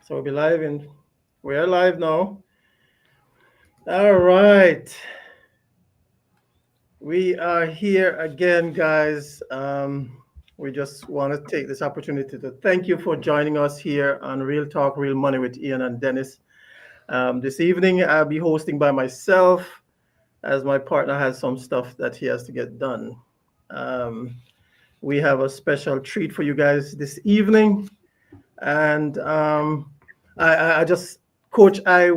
So we're live now. All right. We are here again, guys. We just want to take this opportunity to thank you for joining us here on Real Talk, Real Money with Ian and Dennis. This evening, I'll be hosting by myself as my partner has some stuff that he has to get done. Um, we have a special treat for you guys this evening. And I just, Coach, I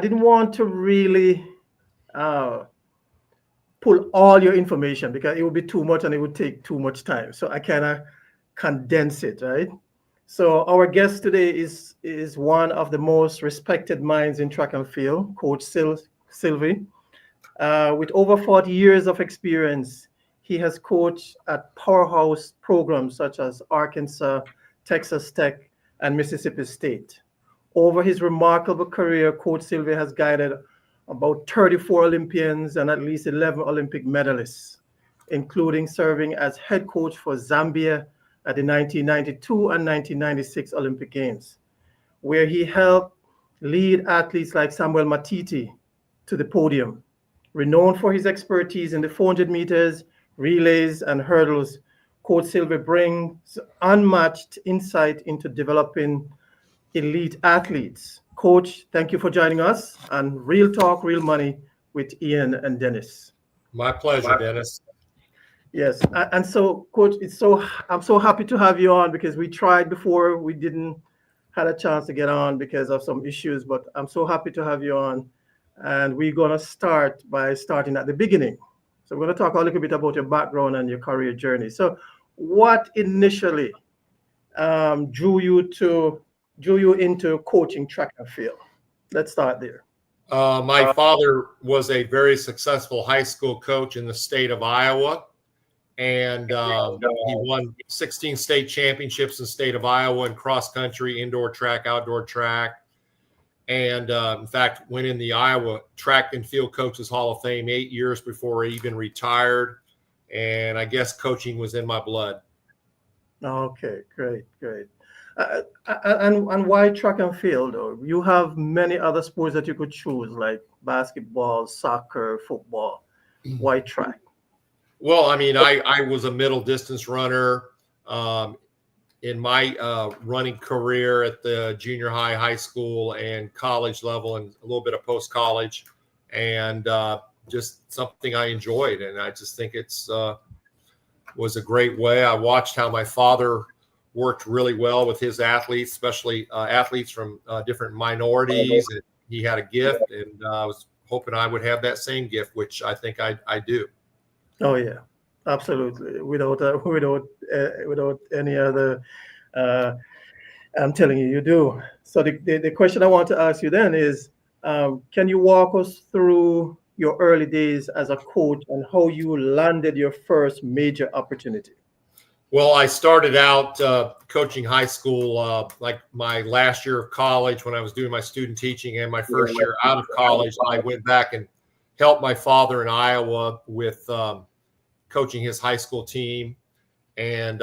didn't want to really uh, pull all your information because it would be too much and it would take too much time. So I kind of condense it, right? So our guest today is one of the most respected minds in track and field, Coach Silvey. With over 40 years of experience, he has coached at powerhouse programs such as Arkansas, Texas Tech, and Mississippi State. Over his remarkable career, Coach Silvey has guided about 34 Olympians and at least 11 Olympic medalists, including serving as head coach for Zambia at the 1992 and 1996 Olympic Games, where he helped lead athletes like Samuel Matiti to the podium. Renowned for his expertise in the 400 meters, relays, and hurdles, Coach Silver brings unmatched insight into developing elite athletes. Coach, thank you for joining us on Real Talk, Real Money with Ian and Dennis. My pleasure, Dennis. Yes, and so, Coach, I'm so happy to have you on because we tried before, we didn't had a chance to get on because of some issues, but I'm so happy to have you on. And we're gonna start by starting at the beginning. So we're gonna talk a little bit about your background and your career journey. So, what initially drew you into coaching track and field? Let's start there. My father was a very successful high school coach in the state of Iowa, and he won 16 state championships in the state of Iowa in cross country, indoor track, outdoor track. And in fact, went in the Iowa Track and Field Coaches Hall of Fame 8 years before he even retired. And I guess coaching was in my blood. Okay, great, great. And why track and field? Though you have many other sports that you could choose, like basketball, soccer, football. Why track? Well, I mean, I was a middle distance runner in my running career at the junior high, high school, and college level, and a little bit of post college, and just something I enjoyed. And I just think it's was a great way. I watched how my father worked really well with his athletes, especially athletes from different minorities. And he had a gift, and I was hoping I would have that same gift, which I think I do. Oh yeah, absolutely. Without any other, uh, I'm telling you, you do. So the question I want to ask you then is, can you walk us through your early days as a coach and how you landed your first major opportunity? Well, I started out coaching high school like my last year of college when I was doing my student teaching, and my first year out of college, I went back and helped my father in Iowa with coaching his high school team, and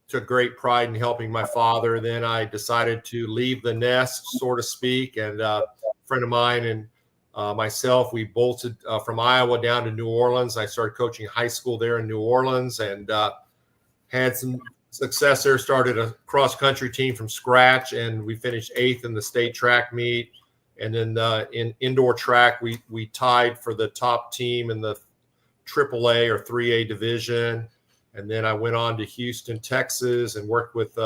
took great pride in helping my father. Then I decided to leave the nest, so to speak, and a friend of mine and myself, we bolted from Iowa down to New Orleans. I started coaching high school there in New Orleans, and had some success there, started a cross country team from scratch, and we finished 8th in the state track meet. And then in indoor track, we tied for the top team in the AAA or 3A division. And then I went on to Houston, Texas, and worked with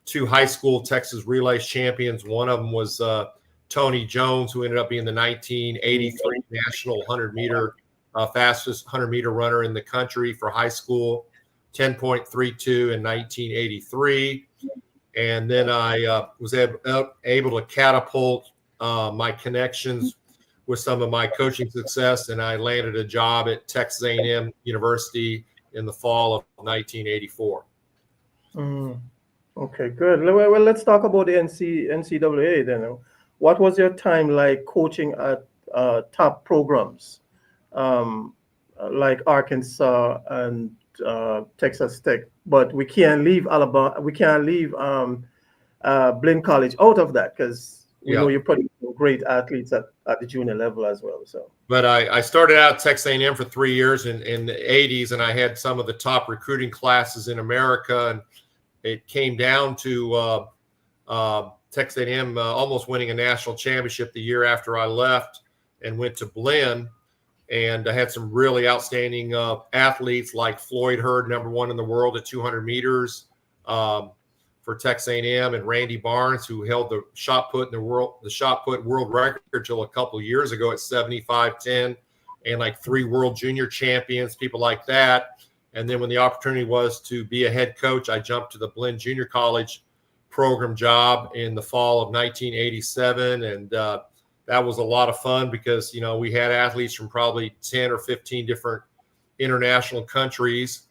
2 high school Texas relays champions. One of them was Tony Jones, who ended up being the 1983 national 100-meter fastest 100-meter runner in the country for high school. 10.32 in 1983. And then I was able to catapult my connections with some of my coaching success, and I landed a job at Texas A&M University in the fall of 1984. Okay, good. Well, let's talk about the NCAA then. What was your time like coaching at top programs um, like Arkansas and Texas Tech? But we can't leave Alabama. We can't leave Blinn College out of that? Because we know Yeah. you put great athletes at the junior level as well. So, But I started out at Texas A&M for 3 years in the 80s, and I had some of the top recruiting classes in America. And it came down to Texas A&M almost winning a national championship the year after I left and went to Blinn. And I had some really outstanding athletes like Floyd Hurd, #1 in the world at 200 meters for Texas A&M, and Randy Barnes, who held the shot put world record till a couple of years ago at 75-10, and like 3 world junior champions, people like that. And then when the opportunity was to be a head coach, I jumped to the Blinn Junior College program job in the fall of 1987, and that was a lot of fun because, you know, we had athletes from probably 10 or 15 different international countries,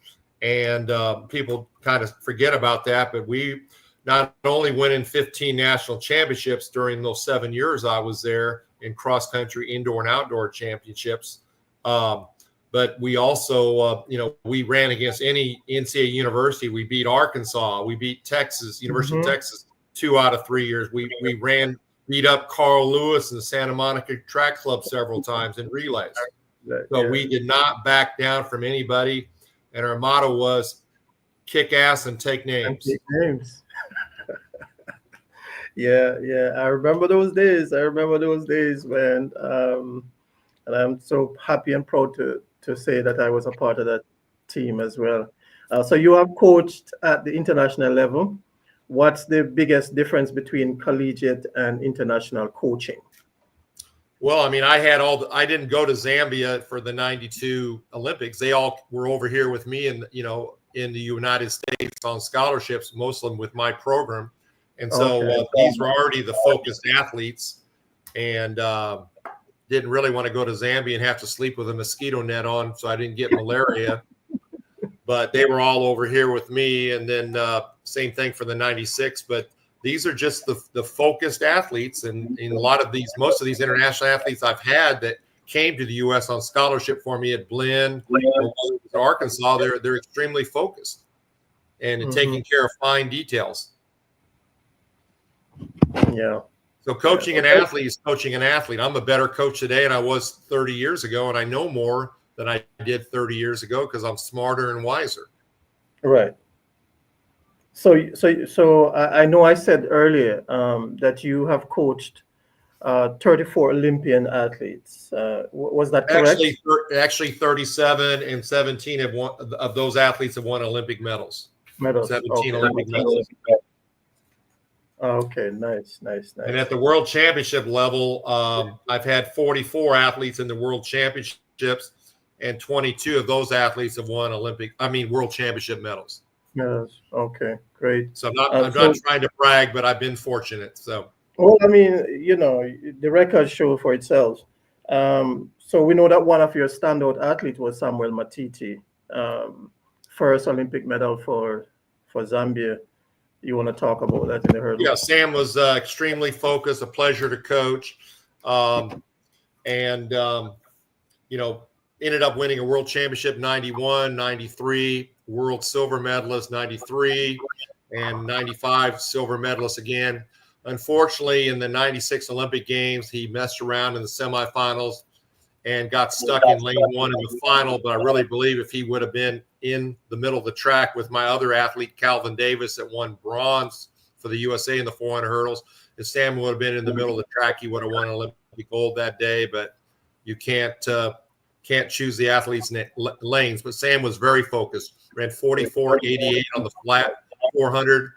and people kind of forget about that. But we not only went in 15 national championships during those 7 years I was there in cross country, indoor and outdoor championships, but we also, we ran against any NCAA university. We beat Arkansas. We beat Texas, University of Texas, 2 out of 3 years. We beat up Carl Lewis and the Santa Monica Track Club several times in relays. So we did not back down from anybody. And our motto was kick ass and take names. Yeah. I remember those days. When, and I'm so happy and proud to say that I was a part of that team as well. So you have coached at the international level. What's the biggest difference between collegiate and international coaching? Well, I mean, I didn't go to Zambia for the 92 Olympics. They all were over here with me in the United States on scholarships, most of them with my program. And so these were already the focused athletes, and didn't really want to go to Zambia and have to sleep with a mosquito net on, so I didn't get malaria. But they were all over here with me, and then same thing for the 96. But these are just the focused athletes, and in most of these international athletes I've had that came to the U.S. on scholarship for me at Blinn or Arkansas, they're extremely focused and taking care of fine details. Yeah. So coaching an athlete is coaching an athlete. I'm a better coach today than I was 30 years ago, and I know more than I did 30 years ago because I'm smarter and wiser. Right. So I know I said earlier that you have coached 34 Olympian athletes. Was that correct? Actually 37, and 17 of those athletes have won Olympic medals. 17 Olympic medals. Okay, nice. And at the world championship level, I've had 44 athletes in the world championships, and 22 of those athletes have won world championship medals. Yes. Okay, great. So I'm not trying to brag, but I've been fortunate. So. Well, I mean, the records show for itself. So we know that one of your standout athletes was Samuel Matiti, first Olympic medal for Zambia. You want to talk about that in the hurdle? Yeah, Sam was extremely focused, a pleasure to coach, and ended up winning a world championship 91, 93, world silver medalist 93, and 95 silver medalist again. Unfortunately, in the 96 Olympic Games, he messed around in the semifinals and got stuck in lane 1 in the final. But I really believe if he would have been in the middle of the track with my other athlete, Calvin Davis, that won bronze for the USA in the 400 hurdles, if Sam would have been in the middle of the track, he would have won Olympic gold that day. But you can't choose the athletes' lanes. But Sam was very focused, ran 44.88 on the flat 400.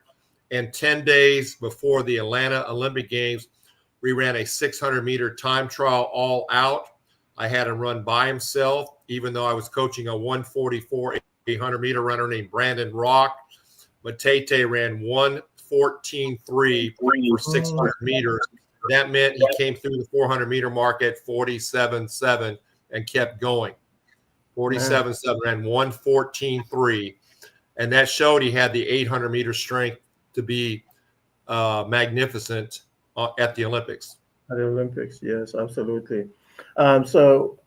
And 10 days before the Atlanta Olympic Games, we ran a 600-meter time trial all out. I had him run by himself, even though I was coaching a 144 800-meter runner named Brandon Rock. Matete ran 1:14.3 for 600 meters. That meant he came through the 400-meter mark at 47.7 and kept going. 47.7, ran 1:14.3. And that showed he had the 800-meter strength to be magnificent at the Olympics. At the Olympics, yes, absolutely. So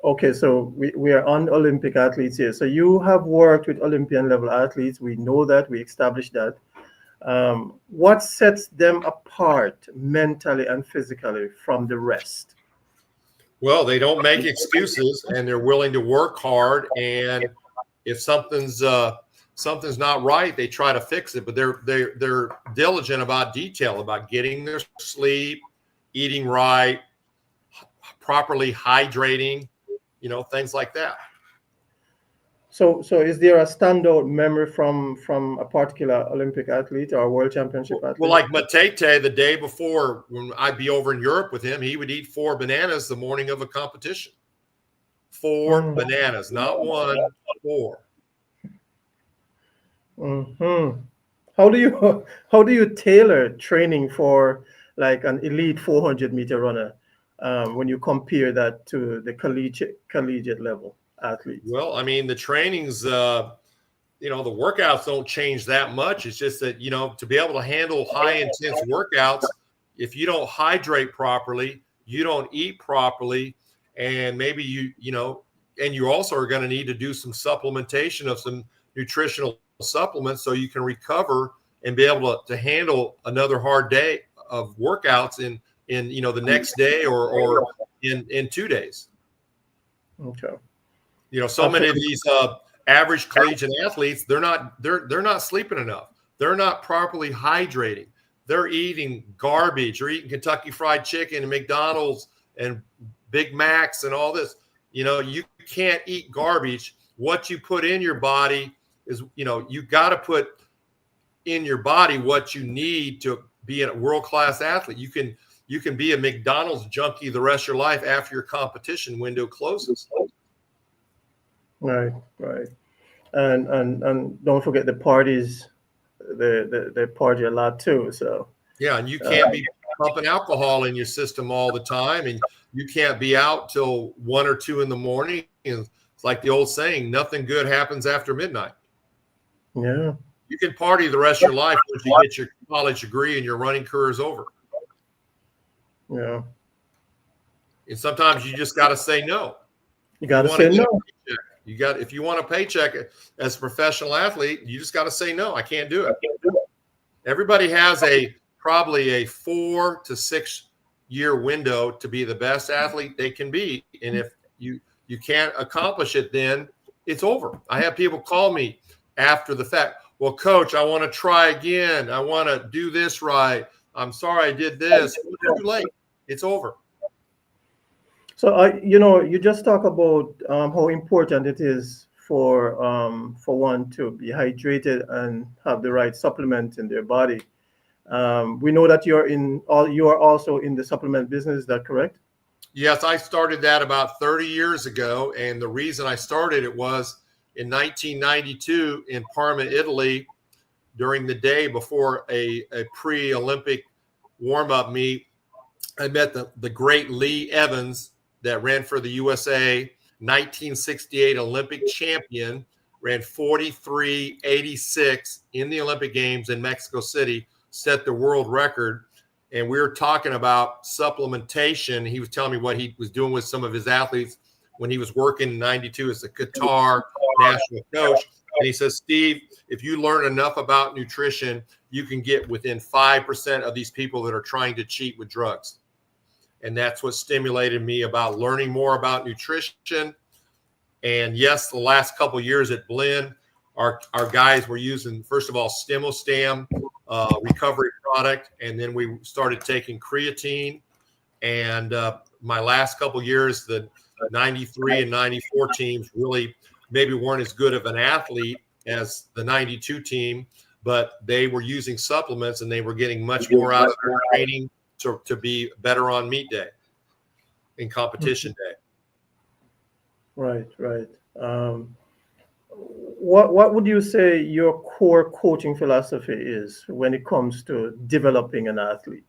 we are on Olympic athletes here. So you have worked with Olympian level athletes. We know that, we established that. What sets them apart mentally and physically from the rest? Well, they don't make excuses, and they're willing to work hard. And if something's not right, they try to fix it. But they're diligent about detail, about getting their sleep, eating right, properly hydrating, things like that. So is there a standout memory from a particular Olympic athlete or world championship Well, athlete? like Matete, the day before, when I'd be over in Europe with him, he would eat 4 bananas the morning of a competition. 4 bananas, not one, 4. Mm-hmm. How do you tailor training for like an elite 400-meter runner when you compare that to the collegiate level athletes? Well, I mean, the trainings, the workouts don't change that much. It's just that, to be able to handle high intense workouts, if you don't hydrate properly, you don't eat properly, and maybe and you also are going to need to do some supplementation of some nutritional supplements so you can recover and be able to handle another hard day of workouts in the next day or in 2 days. Okay. So many of these average collegiate athletes, they're not sleeping enough. They're not properly hydrating. They're eating garbage. They're eating Kentucky Fried Chicken and McDonald's and Big Macs and all this. You can't eat garbage. What you put in your body is, you got to put in your body what you need to be a world-class athlete. You can be a McDonald's junkie the rest of your life after your competition window closes. Right. And don't forget the parties. They party a lot too. So Yeah, and you can't be pumping alcohol in your system all the time, and you can't be out till 1 or 2 in the morning. And it's like the old saying, nothing good happens after midnight. yeah. You can party the rest of your life once you get your college degree and your running career is over. Yeah. And sometimes you just got to say no. You got to say no. If you want a paycheck as a professional athlete, you just got to say no. I can't do it. Everybody has probably a 4 to 6 year window to be the best athlete they can be. And if you can't accomplish it, then it's over. I have people call me after the fact. Well, coach, I want to try again. I want to do this right. I'm sorry I did this. It's too late. It's over. So you just talk about how important it is for one to be hydrated and have the right supplement in their body. We know that you are also in the supplement business. Is that correct? Yes, I started that about 30 years ago, and the reason I started it was in 1992 in Parma, Italy, during the day before a pre-Olympic warm-up meet. I met the great Lee Evans that ran for the USA, 1968 Olympic champion, ran 43:86 in the Olympic Games in Mexico City, set the world record. And we were talking about supplementation. He was telling me what he was doing with some of his athletes when he was working in 92 as a Qatar national coach. And he says, Steve, if you learn enough about nutrition, you can get within 5% of these people that are trying to cheat with drugs. And that's what stimulated me about learning more about nutrition. And yes, the last couple of years at Blend, our guys were using, first of all, Stimostam recovery product. And then we started taking creatine. And my last couple of years, the 93 and 94 teams really maybe weren't as good of an athlete as the 92 team, but they were using supplements and they were getting much more out of their training to be better on meet day in competition day. Right. What would you say your core coaching philosophy is when it comes to developing an athlete?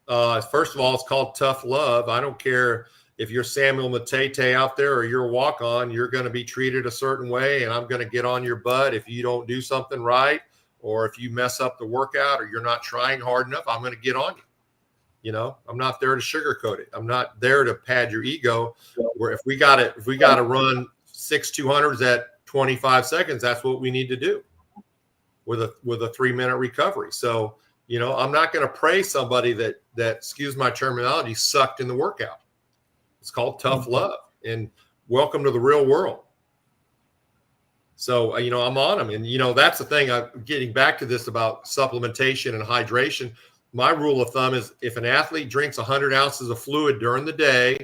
First of all, it's called tough love. I don't care if you're Samuel Matete out there or you're a walk-on, you're going to be treated a certain way, and I'm going to get on your butt if you don't do something right, or if you mess up the workout or you're not trying hard enough, I'm going to get on you. I'm not there to sugarcoat it. I'm not there to pad your ego. Where if we got to run 6 200s at 25 seconds, that's what we need to do. with a 3-minute recovery. So, I'm not going to praise somebody that, excuse my terminology, sucked in the workout. It's called tough love, and welcome to the real world. So, I'm on them. And, that's the thing. I'm getting back to this about supplementation and hydration. My rule of thumb is if an athlete drinks 100 ounces of fluid during the day,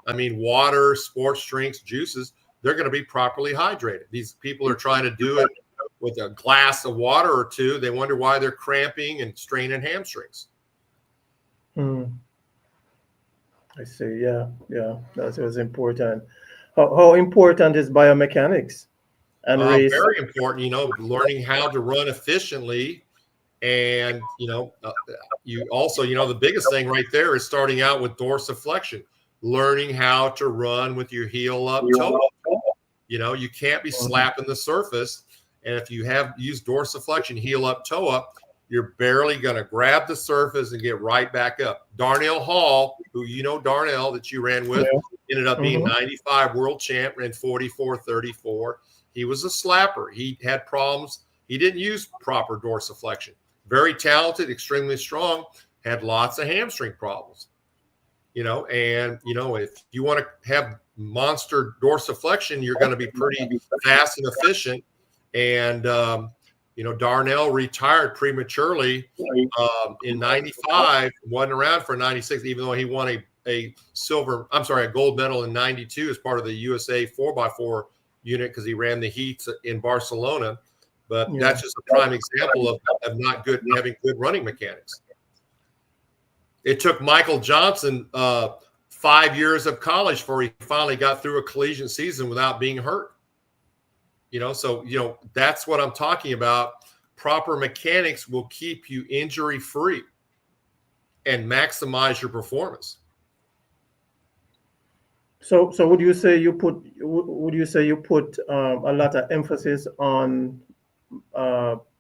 water, sports drinks, juices, they're going to be properly hydrated. These people are trying to do it with a glass of water or two. They wonder why they're cramping and straining hamstrings. I see. Yeah. That was important. How important is biomechanics and race? Very important, learning how to run efficiently. And, you also, the biggest thing right there is starting out with dorsiflexion, learning how to run with your heel up, toe up. You can't be slapping the surface. And if you have used dorsiflexion, heel up, toe up, you're barely going to grab the surface and get right back up. Darnell Hall, who Darnell that you ran with, ended up being 95 world champ, ran 44-34. He was a slapper. He had problems. He didn't use proper dorsiflexion. Very talented, extremely strong, had lots of hamstring problems. And if you want to have monster dorsiflexion, you're going to be pretty fast and efficient. And, Darnell retired prematurely in 95, wasn't around for 96, even though he won a gold medal in 92 as part of the USA 4x4 unit because he ran the heats in Barcelona. But that's just a prime example of not having good running mechanics. It took Michael Johnson 5 years of college before he finally got through a collegiate season without being hurt. So that's what I'm talking about. Proper mechanics will keep you injury free and maximize your performance. So would you say you put a lot of emphasis on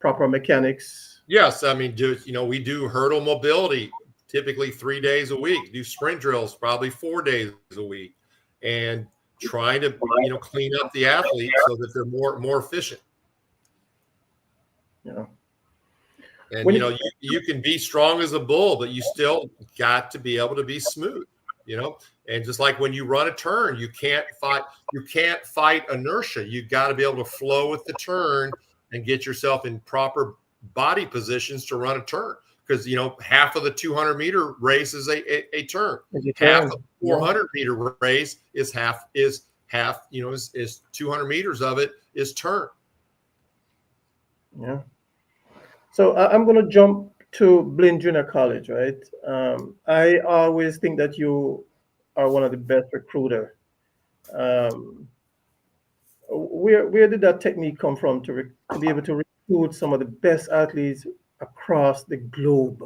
proper mechanics? Yes, we do hurdle mobility typically 3 days a week. Do sprint drills probably 4 days a week, and trying to clean up the athlete so that they're more efficient. Yeah. And you can be strong as a bull, but you still got to be able to be smooth. And just like when you run a turn, you can't fight inertia. You got to be able to flow with the turn and get yourself in proper body positions to run a turn. Because half of the 200-meter race is a turn. Half of the 400-meter race is half. Is 200 meters of it is turn. Yeah. So I'm going to jump to Blinn Junior College, right? I always think that you are one of the best recruiter. Where did that technique come from to be able to recruit some of the best athletes across the globe?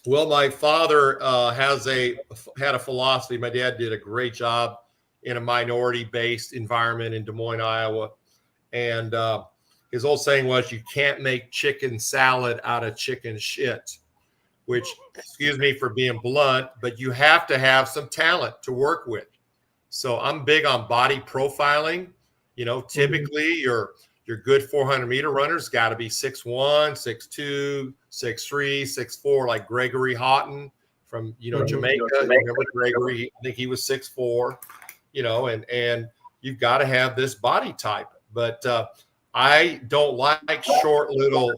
Well, my father had a philosophy. My dad did a great job in a minority-based environment in Des Moines, Iowa. And his old saying was, you can't make chicken salad out of chicken shit, which, excuse me for being blunt, but you have to have some talent to work with. So I'm big on body profiling. Typically your good 400-meter runners got to be 6'1", 6'2", 6'3", 6'4", like Gregory Houghton from, Jamaica. Remember Gregory? I think he was 6'4", and you've got to have this body type. But I don't like short, little,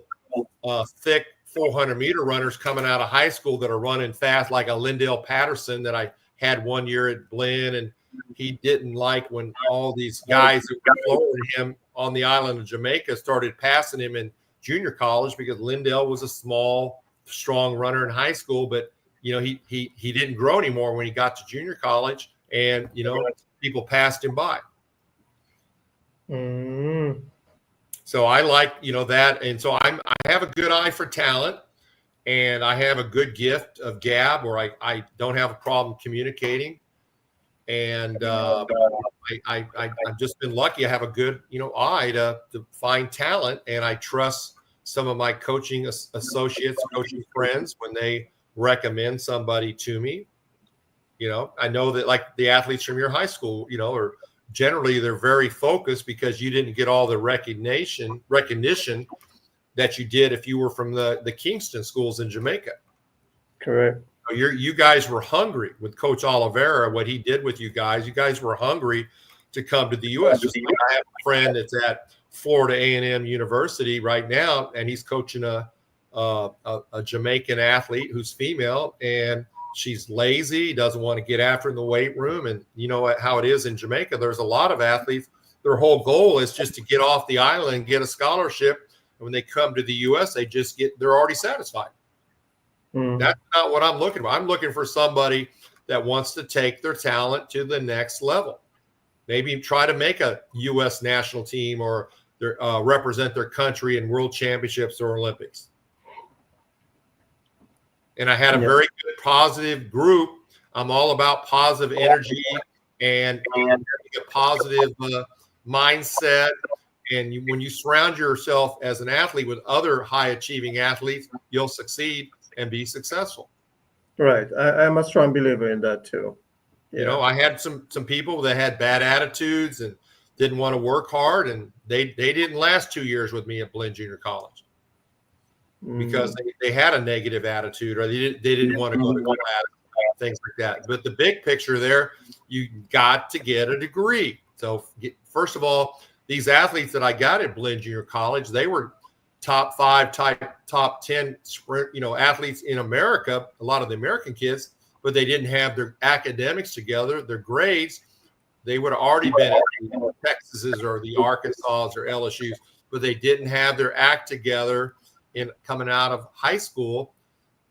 thick 400-meter runners coming out of high school that are running fast, like a Lindell Patterson that I had 1 year at Blinn, and he didn't like when all these guys who were following him on the island of Jamaica started passing him in junior college because Lindell was a small, strong runner in high school, but he didn't grow anymore when he got to junior college, and people passed him by. So I like that, and so I have a good eye for talent, and I have a good gift of gab, where I don't have a problem communicating. And I've just been lucky. I have a good, eye to find talent, and I trust some of my coaching associates, coaching friends when they recommend somebody to me. I know that like the athletes from your high school, or generally they're very focused because you didn't get all the recognition that you did if you were from the Kingston schools in Jamaica. Correct. So you guys were hungry with Coach Oliveira, what he did with you guys. You guys were hungry to come to the U.S. Just like I have a friend that's at Florida A&M University right now, and he's coaching a Jamaican athlete who's female, and she's lazy, doesn't want to get after in the weight room. And you know how it is in Jamaica. There's a lot of athletes. Their whole goal is just to get off the island and get a scholarship. And when they come to the U.S., they're already satisfied. That's not what I'm looking for. I'm looking for somebody that wants to take their talent to the next level. Maybe try to make a U.S. national team or represent their country in world championships or Olympics. And I had a very good positive group. I'm all about positive energy and a positive mindset. And when you surround yourself as an athlete with other high achieving athletes, you'll succeed and be successful. Right. I'm a strong believer in that too. Yeah. You know, I had some people that had bad attitudes and didn't want to work hard, and they didn't last 2 years with me at Blinn Junior College because they had a negative attitude, or they didn't want to go to class, things like that. But the big picture there, you got to get a degree. So first of all, these athletes that I got at Blinn Junior College, they were top 5, top 10 sprint, athletes in America, a lot of the American kids, but they didn't have their academics together, their grades. They would have already been at the Texases or the Arkansas or LSUs, but they didn't have their act together in coming out of high school,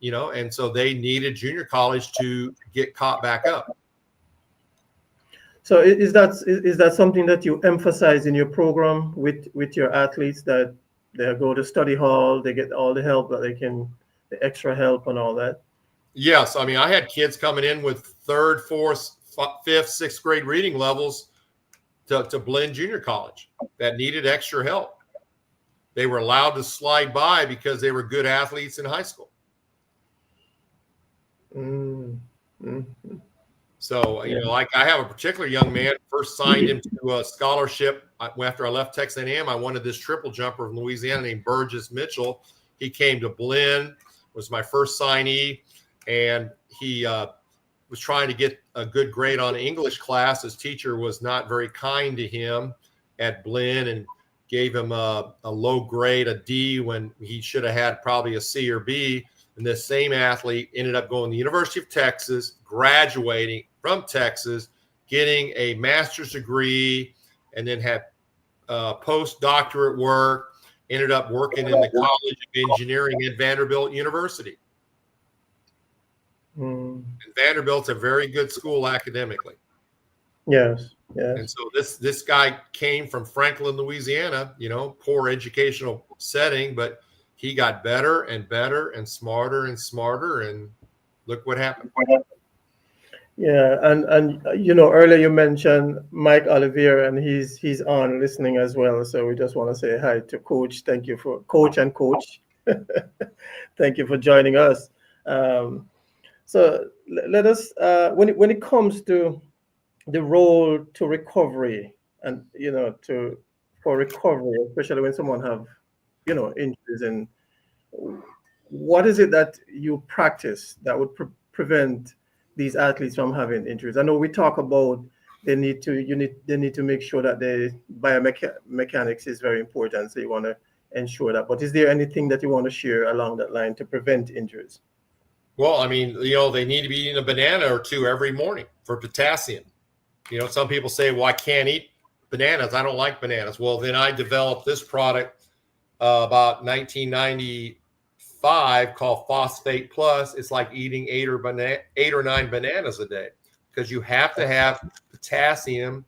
and so they needed junior college to get caught back up. So is that something that you emphasize in your program with your athletes, that they go to study hall, they get all the help that they can, the extra help and all that? Yes. I mean, I had kids coming in with 3rd, 4th, 5th, 6th grade reading levels to Blinn Junior College that needed extra help. They were allowed to slide by because they were good athletes in high school. So, like I have a particular young man, first signed him to a scholarship after I left Texas A&M. I wanted this triple jumper from Louisiana named Burgess Mitchell. He came to Blinn, was my first signee, and he was trying to get a good grade on an English class. His teacher was not very kind to him at Blinn and gave him a low grade, a D, when he should have had probably a C or B. And this same athlete ended up going to the University of Texas, graduating from Texas, getting a master's degree, and then had postdoctorate work, ended up working in the College of Engineering at Vanderbilt University. And Vanderbilt's a very good school academically. Yes. And so this guy came from Franklin, Louisiana, poor educational setting, but he got better and better and smarter, and look what happened. Yeah, and earlier you mentioned Mike Oliveira, and he's on listening as well. So we just want to say hi to Coach. Thank you for Coach. Thank you for joining us. So let us when it comes to the role to recovery, and for recovery, especially when someone have injuries, and what is it that you practice that would prevent these athletes from having injuries? I know we talk about they need to make sure that the biomechanics is very important, so you want to ensure that. But is there anything that you want to share along that line to prevent injuries? Well, I mean, they need to be eating a banana or two every morning for potassium. Some people say, well, I can't eat bananas. I don't like bananas. Well, then I developed this product about 1995 called Phosphate Plus. It's like eating 8 or 9 bananas a day, because you have to have potassium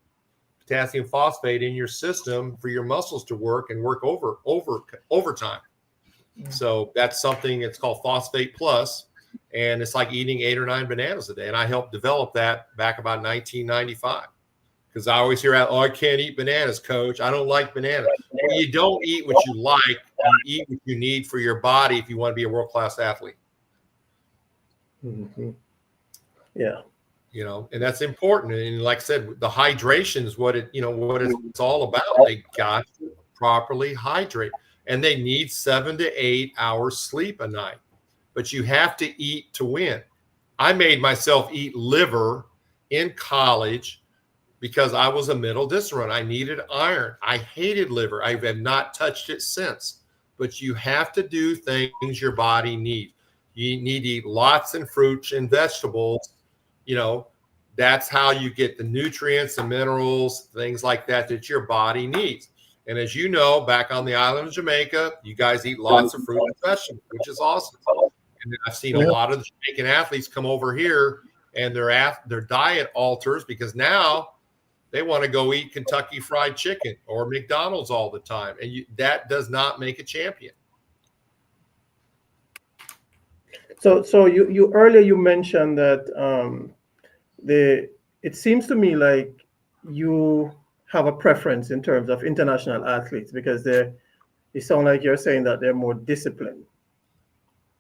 phosphate in your system for your muscles to work and work overtime. So that's something, it's called Phosphate Plus, and it's like eating 8 or 9 bananas a day. And I helped develop that back about 1995. Because I always hear, oh, I can't eat bananas, Coach. I don't like bananas. Well, you don't eat what you like. You eat what you need for your body if you want to be a world-class athlete. Yeah. and that's important. And like I said, the hydration is what it's all about. They got to properly hydrate, and they need 7 to 8 hours sleep a night. But you have to eat to win. I made myself eat liver in college because I was a middle distance. I needed iron. I hated liver. I have not touched it since. But you have to do things your body needs. You need to eat lots of fruits and vegetables. That's how you get the nutrients and minerals, things like that your body needs. And as you know, back on the island of Jamaica, you guys eat lots of fruit and vegetables, which is awesome. And I've seen a lot of the Jamaican athletes come over here, and their diet alters because now they want to go eat Kentucky Fried Chicken or McDonald's all the time. And that does not make a champion. So you earlier you mentioned that it seems to me like you have a preference in terms of international athletes because they sound like you're saying that they're more disciplined.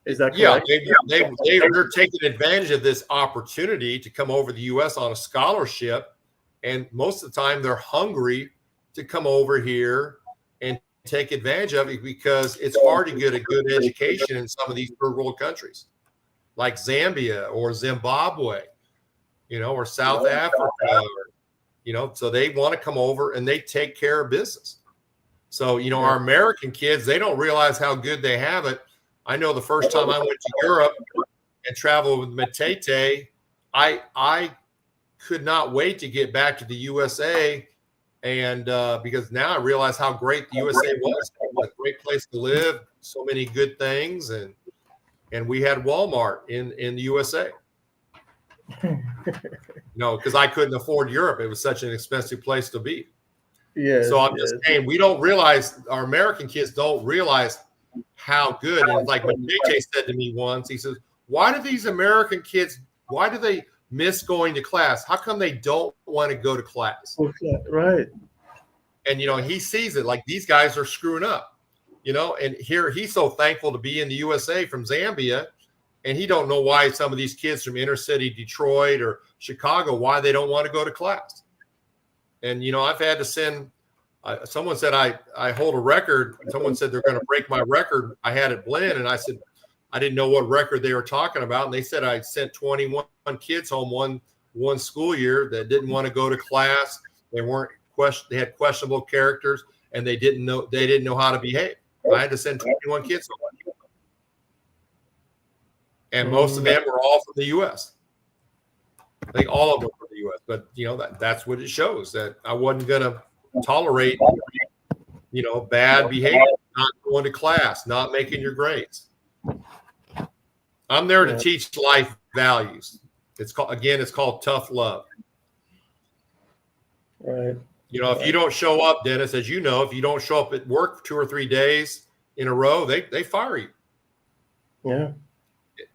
Is that correct? Yeah, they're taking advantage of this opportunity to come over the U.S. on a scholarship, and most of the time they're hungry to come over here and take advantage of it because it's hard to get a good education in some of these third world countries like Zambia or Zimbabwe, or South Africa, so they want to come over and they take care of business. So, our American kids, they don't realize how good they have it. I know the first time I went to Europe and traveled with Matete, I could not wait to get back to the USA. And because now I realize how great the USA was. It was a great place to live, so many good things. And we had Walmart in the USA. Because I couldn't afford Europe. It was such an expensive place to be. So I'm just saying, we don't realize, our American kids don't realize how good. And like what JJ said to me once, he says, why do these American kids, why do they miss going to class? How come they don't want to go to class? Okay, right. And, he sees it like these guys are screwing up, and here he's so thankful to be in the USA from Zambia. And he don't know why some of these kids from inner city Detroit or Chicago, why they don't want to go to class. And, I've had to send, someone said I hold a record. Someone said they're going to break my record. I had it blend. And I said, I didn't know what record they were talking about. And they said I sent 21 kids home one school year that didn't want to go to class. They had questionable characters, and they didn't know how to behave. I had to send 21 kids home. And most of them were all from the U.S. I think all of them were from the U.S. But, that's what it shows, that I wasn't going to tolerate, bad behavior, not going to class, not making your grades. I'm there to teach life values. It's called tough love. Right. If you don't show up, Dennis, as you know, if you don't show up at work 2 or 3 days in a row, they fire you. Yeah.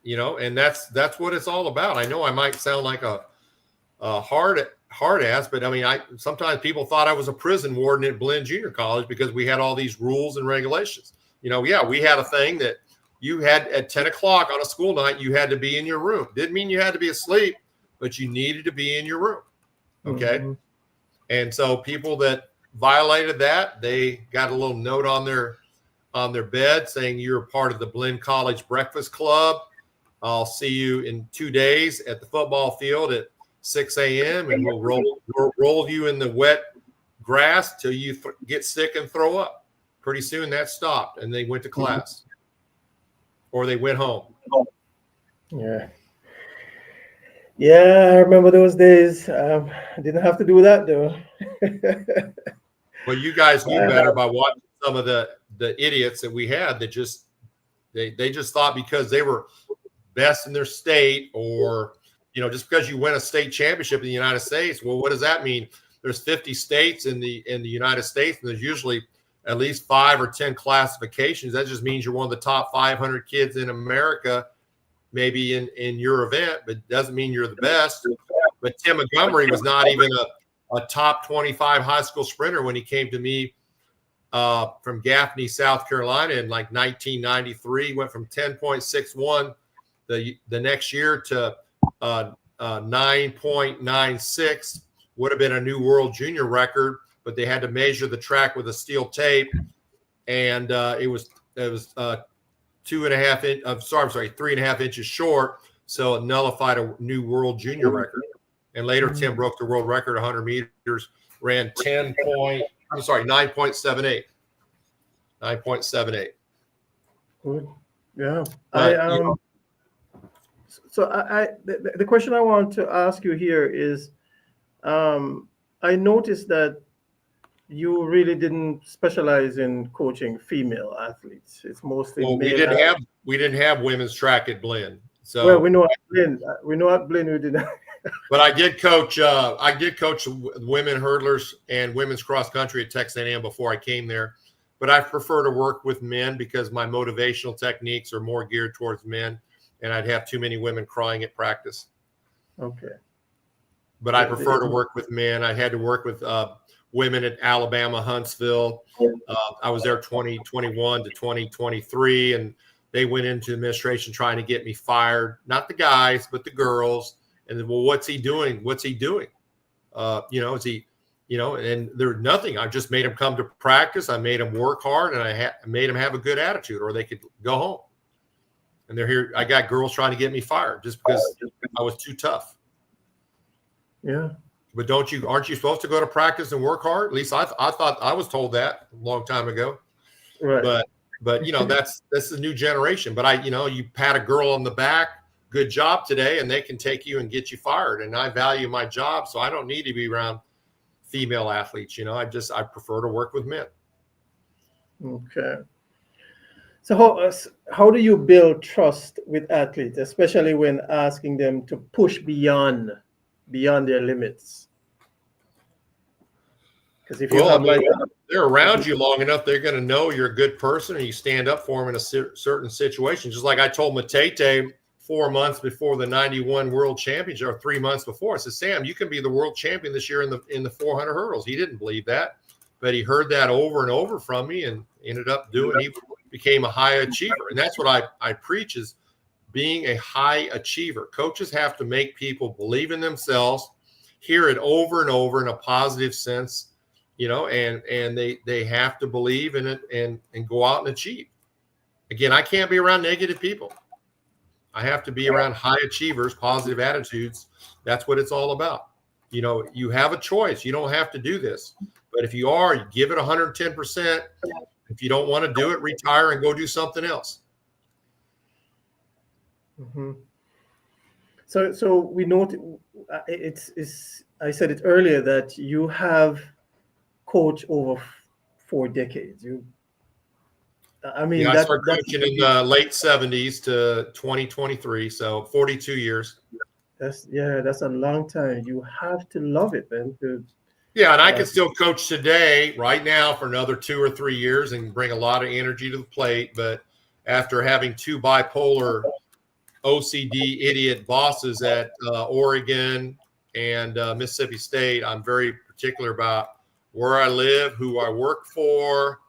And that's what it's all about. I know I might sound like a hard ass, but I mean, sometimes people thought I was a prison warden at Blinn Junior College because we had all these rules and regulations. We had a thing that you had at 10 o'clock on a school night, you had to be in your room. Didn't mean you had to be asleep, but you needed to be in your room. Okay. Mm-hmm. And so people that violated that, they got a little note on their bed saying you're part of the Blinn College Breakfast Club. I'll see you in 2 days at the football field at 6 a.m. and we'll roll you in the wet grass till you get sick and throw up. Pretty soon that stopped and they went to class or they went home. Yeah. Yeah, I remember those days. I didn't have to do that though. Well, you guys knew better by watching some of the idiots that we had that just they just thought because they were best in their state or just because you win a state championship in the United States, well, what does that mean? There's 50 states in the United States, and there's usually at least 5 or 10 classifications. That just means you're one of the top 500 kids in America, maybe in your event, but doesn't mean you're the best. But Tim Montgomery was not even a top 25 high school sprinter when he came to me from Gaffney, South Carolina in like 1993. He went from 10.61 the next year to 9.96, would have been a new world junior record, but they had to measure the track with a steel tape, and it was 3.5 inches short, so it nullified a new world junior record. And later, Tim broke the world record, 100 meters, ran 9.78. 9.78. Good. Yeah. But, The question I want to ask you here is, I noticed that you really didn't specialize in coaching female athletes. It's mostly well, male. We didn't have women's track at Blinn. So well, we know at Blinn we did not. but I did coach women hurdlers and women's cross country at Texas A&M before I came there. But I prefer to work with men because my motivational techniques are more geared towards men, and I'd have too many women crying at practice. Okay. But I prefer to work with men. I had to work with women at Alabama, Huntsville. I was there 2021 to 2023, and they went into administration trying to get me fired. Not the guys, but the girls. And then, well, what's he doing? What's he doing? Is he, and there's nothing. I just made him come to practice. I made him work hard, and I made him have a good attitude, or they could go home. And they're here. I got girls trying to get me fired just because I was too tough. Yeah. But aren't you supposed to go to practice and work hard? At least I thought I was told that a long time ago. Right. But that's the new generation. But you pat a girl on the back, good job today, and they can take you and get you fired. And I value my job, so I don't need to be around female athletes. I prefer to work with men. Okay. So how do you build trust with athletes, especially when asking them to push beyond their limits? Because if they're around you long enough, they're going to know you're a good person and you stand up for them in a certain situation. Just like I told Matete 4 months before the 91 World Championship, or 3 months before, I said, Sam, you can be the world champion this year in the 400 hurdles. He didn't believe that, but he heard that over and over from me and ended up doing. He became a high achiever, and that's what I preach is being a high achiever. Coaches have to make people believe in themselves, hear it over and over in a positive sense, and they have to believe in it and go out and achieve. Again, I can't be around negative people. I have to be around high achievers, positive attitudes. That's what it's all about. You have a choice. You don't have to do this. But if you are, you give it 110%. If you don't want to do it, retire and go do something else. Mm-hmm. So we know it's. I said it earlier that you have coached over 4 decades. I started coaching in the late 70s to 2023, so 42 years. That's a long time. You have to love it, man. Yeah, and I can still coach today, right now, for another 2 or 3 years and bring a lot of energy to the plate. But after having 2 bipolar OCD idiot bosses at Oregon and Mississippi State, I'm very particular about where I live, who I work for.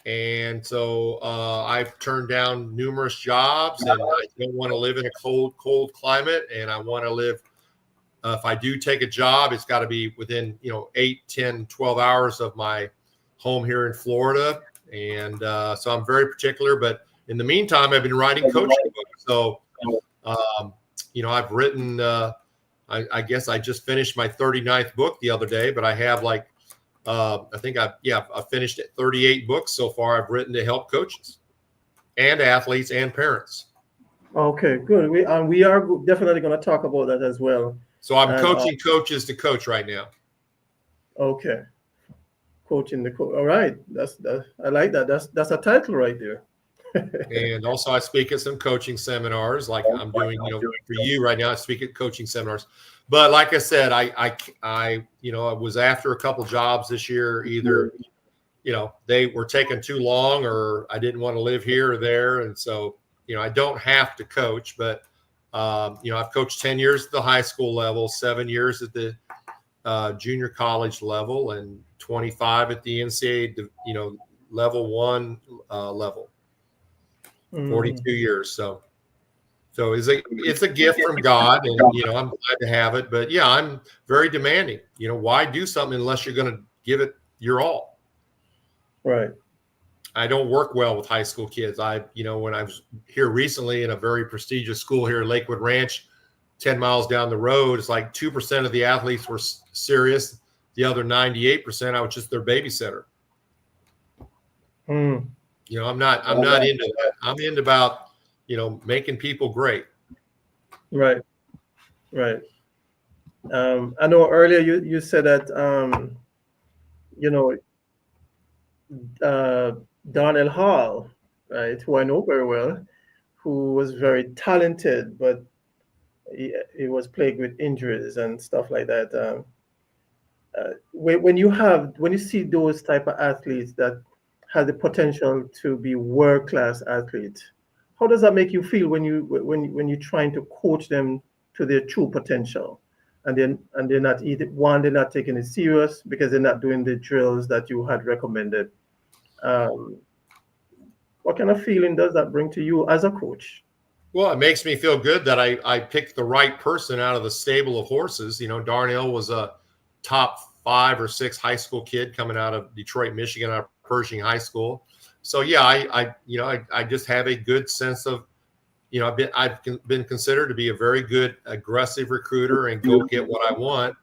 And so I've turned down numerous jobs, and I don't want to live in a cold climate. And I want to live, if I do take a job, it's got to be within, 8, 10, 12 hours of my home here in Florida. And so I'm very particular. But in the meantime, I've been writing coaching books. So, I've written, I guess I just finished my 39th book the other day, but I have I think I've finished 38 books so far I've written to help coaches and athletes and parents. Okay, good. We are definitely going to talk about that as well. So I'm coaching coaches to coach right now. Okay. Coaching the coach. All right. I like that. That's a title right there. And also I speak at some coaching seminars like I'm doing, for you right now. I speak at coaching seminars. But like I said, I was after a couple jobs this year. Either, they were taking too long, or I didn't want to live here or there. And so, I don't have to coach, but, I've coached 10 years at the high school level, 7 years at the junior college level, and 25 at the NCAA, level 1 level. 42 years. So So it's a gift from God, and I'm glad to have it. But yeah, I'm very demanding. Why do something unless you're going to give it your all? Right. I don't work well with high school kids. When I was here recently in a very prestigious school here in Lakewood Ranch, 10 miles down the road, it's like 2% of the athletes were serious. The other 98%, I was just their babysitter. Mm. I'm not into that. I'm into about, making people great. Right. Right. I know earlier you said that, you know, uh, Darnell Hall, right, who I know very well, who was very talented, but he was plagued with injuries and stuff like that. When you see those type of athletes that have the potential to be world class athletes, how does that make you feel when you're trying to coach them to their true potential, and they're not either one, they're not taking it serious because they're not doing the drills that you had recommended. Um, what kind of feeling does that bring to you as a coach? Well, it makes me feel good that I picked the right person out of the stable of horses. Darnell was a top 5 or 6 high school kid coming out of Detroit, Michigan, out of Pershing High School. So yeah, I just have a good sense of, I've been considered to be a very good aggressive recruiter and go get what I want.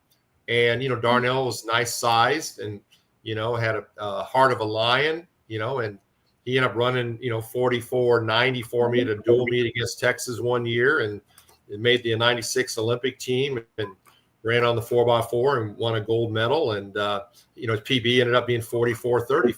And Darnell was nice sized and had a heart of a lion, and he ended up running 44.90 for me at a dual meet against Texas one year, and it made the '96 Olympic team and ran on the 4x4 and won a gold medal. And his PB ended up being 44.34.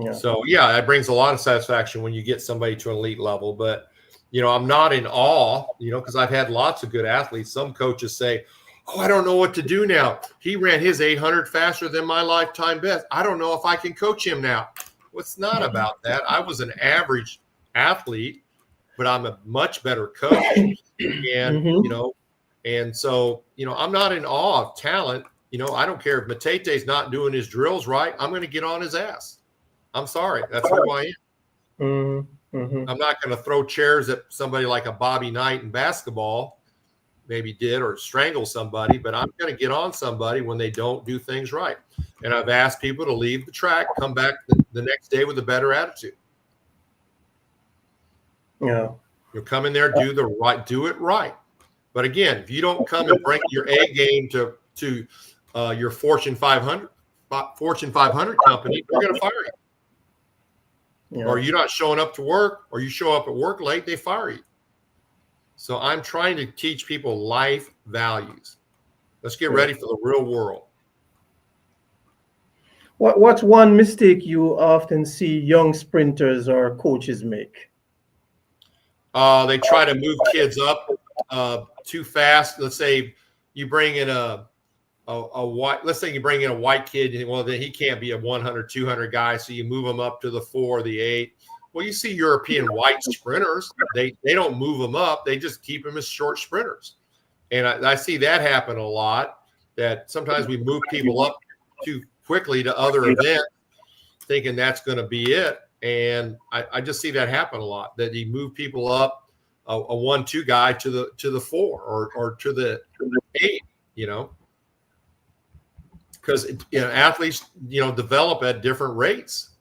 Yeah. So yeah, that brings a lot of satisfaction when you get somebody to an elite level. But I'm not in awe, because I've had lots of good athletes. Some coaches say, "Oh, I don't know what to do now. He ran his 800 faster than my lifetime best. I don't know if I can coach him now." Well, it's not about that. I was an average athlete, but I'm a much better coach. And and so I'm not in awe of talent. I don't care if Matete's not doing his drills right. I'm going to get on his ass. I'm sorry. That's who I am. I'm not going to throw chairs at somebody like a Bobby Knight in basketball maybe did, or strangle somebody, but I'm going to get on somebody when they don't do things right. And I've asked people to leave the track, come back the next day with a better attitude. Yeah. Come in there, do it right. But again, if you don't come and bring your A game to your Fortune 500 company, they're going to fire you. Yeah. Or you're not showing up to work, or you show up at work late, they fire you. So I'm trying to teach people life values. Let's get ready for the real world. What's one mistake you often see young sprinters or coaches make? They try to move kids up too fast. Let's say you bring in a white, let's say you bring in a white kid, and well, then he can't be a 100, 200 guy. So you move him up to the 4, the 8. Well, you see European white sprinters, they don't move them up. They just keep them as short sprinters. And I see that happen a lot, that sometimes we move people up too quickly to other events thinking that's going to be it. And I just see that happen a lot, that you move people up a 1-2 guy to the 4 or to the 8, because athletes develop at different rates.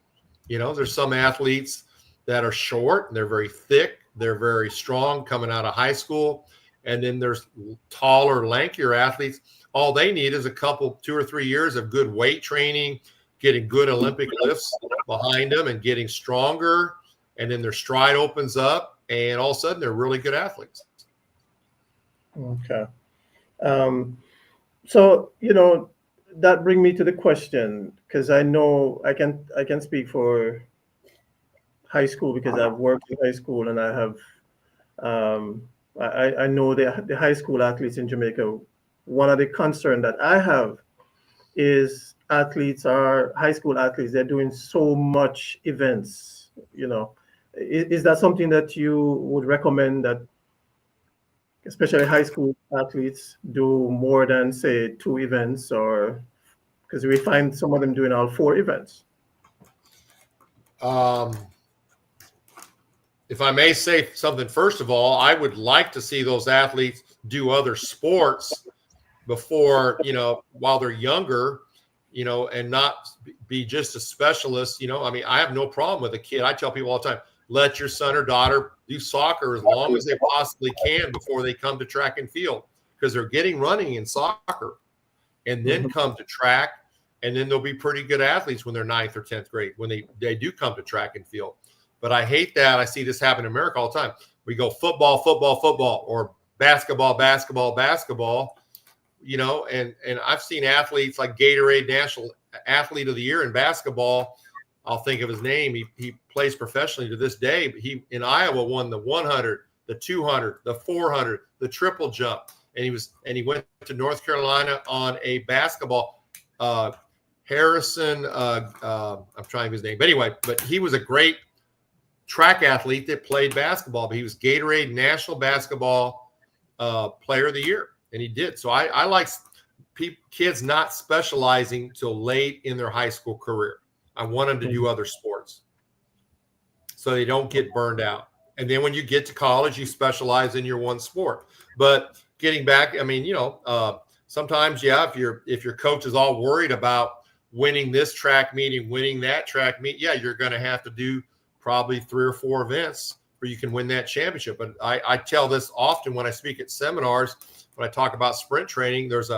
There's some athletes that are short and they're very thick, they're very strong coming out of high school, and then there's taller, lankier athletes. All they need is 2 or 3 years of good weight training, getting good Olympic lifts behind them and getting stronger, and then their stride opens up, and all of a sudden they're really good athletes. Okay. So that brings me to the question, because I know I can speak for high school because I've worked in high school, and I have I know the high school athletes in Jamaica. One of the concern that I have is high school athletes, they're doing so much events. Is that something that you would recommend, that especially high school athletes do more than, say, 2 events, or because we find some of them doing all 4 events? if I may say something, first of all, I would like to see those athletes do other sports before, while they're younger, and not be just a specialist. I mean, I have no problem with a kid. I tell people all the time, let your son or daughter do soccer as long as they possibly can before they come to track and field, because they're getting running in soccer and then come to track. And then they'll be pretty good athletes when they're 9th or 10th grade, when they do come to track and field. But I hate that. I see this happen in America all the time. We go football, football, football, or basketball, basketball, basketball, and I've seen athletes like Gatorade National Athlete of the Year in basketball. I'll think of his name. He plays professionally to this day. But he in Iowa won the 100, the 200, the 400, the triple jump, and he went to North Carolina on a basketball. Harrison, I'm trying to think his name, but anyway, he was a great track athlete that played basketball, but he was Gatorade National Basketball Player of the Year, and he did. So I like kids not specializing till late in their high school career. I want them to do other sports so they don't get burned out. And then when you get to college, you specialize in your one sport. But getting back, I mean, sometimes, if your coach is all worried about winning this track meet and winning that track meet, you're going to have to do probably 3 or 4 events where you can win that championship. But I tell this often when I speak at seminars, when I talk about sprint training. There was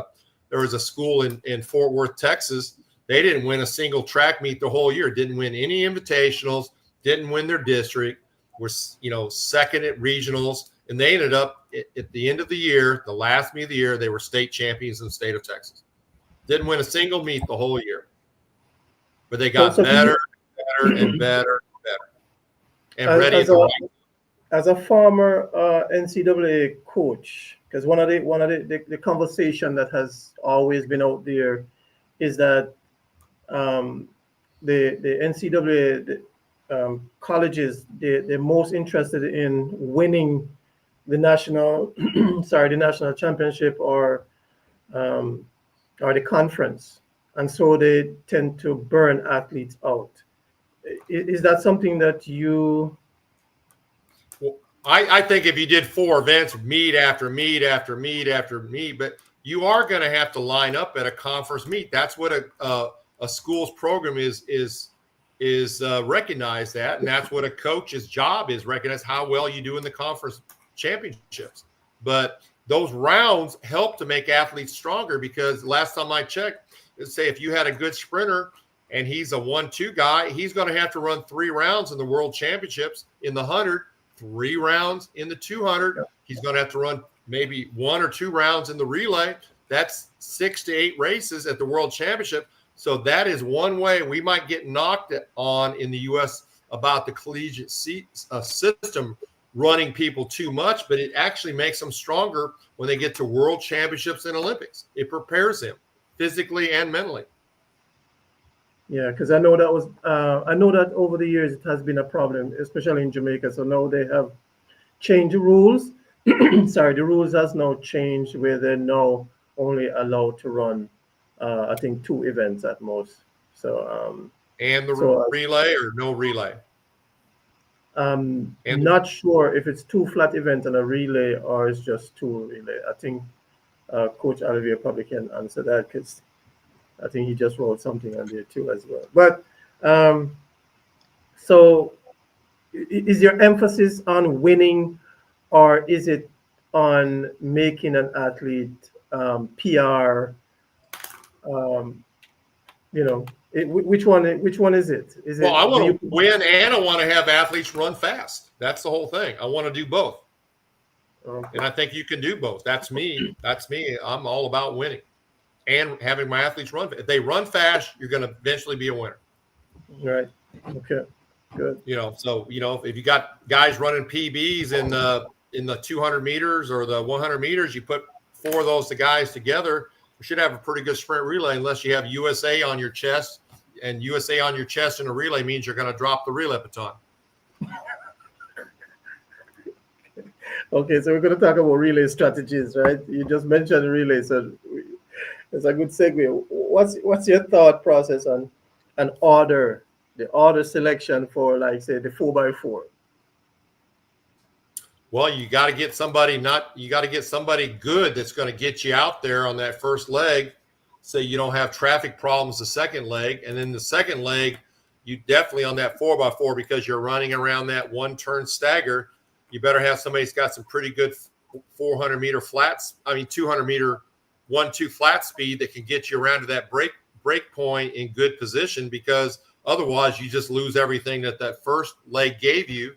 a school in Fort Worth, Texas. They didn't win a single track meet the whole year, didn't win any invitationals, didn't win their district, were second at regionals, and they ended up at the end of the year, the last meet of the year, they were state champions in the state of Texas. Didn't win a single meet the whole year, but they got better and better and ready as a former NCAA coach, because one of the conversation that has always been out there is that the NCAA colleges, they're most interested in winning the national the national championship or the conference, and so they tend to burn athletes out. Is that something that you? Well, I think if you did 4 events, meet after meet after meet after meet, but you are going to have to line up at a conference meet. That's what a school's program is recognized at, and that's what a coach's job is, recognize how well you do in the conference championships. But those rounds help to make athletes stronger, because last time I checked, say if you had a good sprinter and he's a 1-2 guy, he's going to have to run 3 rounds in the world championships in the 100, 3 rounds in the 200. He's going to have to run maybe 1 or 2 rounds in the relay. That's 6 to 8 races at the world championship. So that is one way we might get knocked on in the U.S. about the collegiate system running people too much, but it actually makes them stronger when they get to world championships and Olympics. It prepares them physically and mentally. Yeah, because I know that over the years it has been a problem, especially in Jamaica. So now they have changed the rules. Sorry, the rules has now changed where they're now only allowed to run, I think, 2 events at most. So and the relay or no relay? Not sure if it's 2 flat events and a relay or it's just 2 relay. I think Coach Olivier probably can answer that, because I think he just wrote something on there too as well. But so is your emphasis on winning, or is it on making an athlete PR? Which one is it? Well, I want to win, and I want to have athletes run fast. That's the whole thing. I want to do both. Okay. And I think you can do both. That's me. I'm all about winning and having my athletes run. If they run fast, you're going to eventually be a winner. Right. Okay. Good. So if you got guys running PBs in the 200 meters or the 100 meters, you put 4 of those guys together, you should have a pretty good sprint relay, unless you have USA on your chest, and USA on your chest in a relay means you're going to drop the relay baton. Okay, so we're going to talk about relay strategies, right? You just mentioned relay, so it's a good segue. What's your thought process on the order selection for, like, say, the 4x4? Well, you got to get somebody good that's going to get you out there on that first leg so you don't have traffic problems the second leg. And then the second leg, you definitely on that 4x4, because you're running around that one turn stagger, you better have somebody that's got some pretty good 400 meter flats. 200 meter 1-2 flat speed that can get you around to that break point in good position, because otherwise you just lose everything that first leg gave you.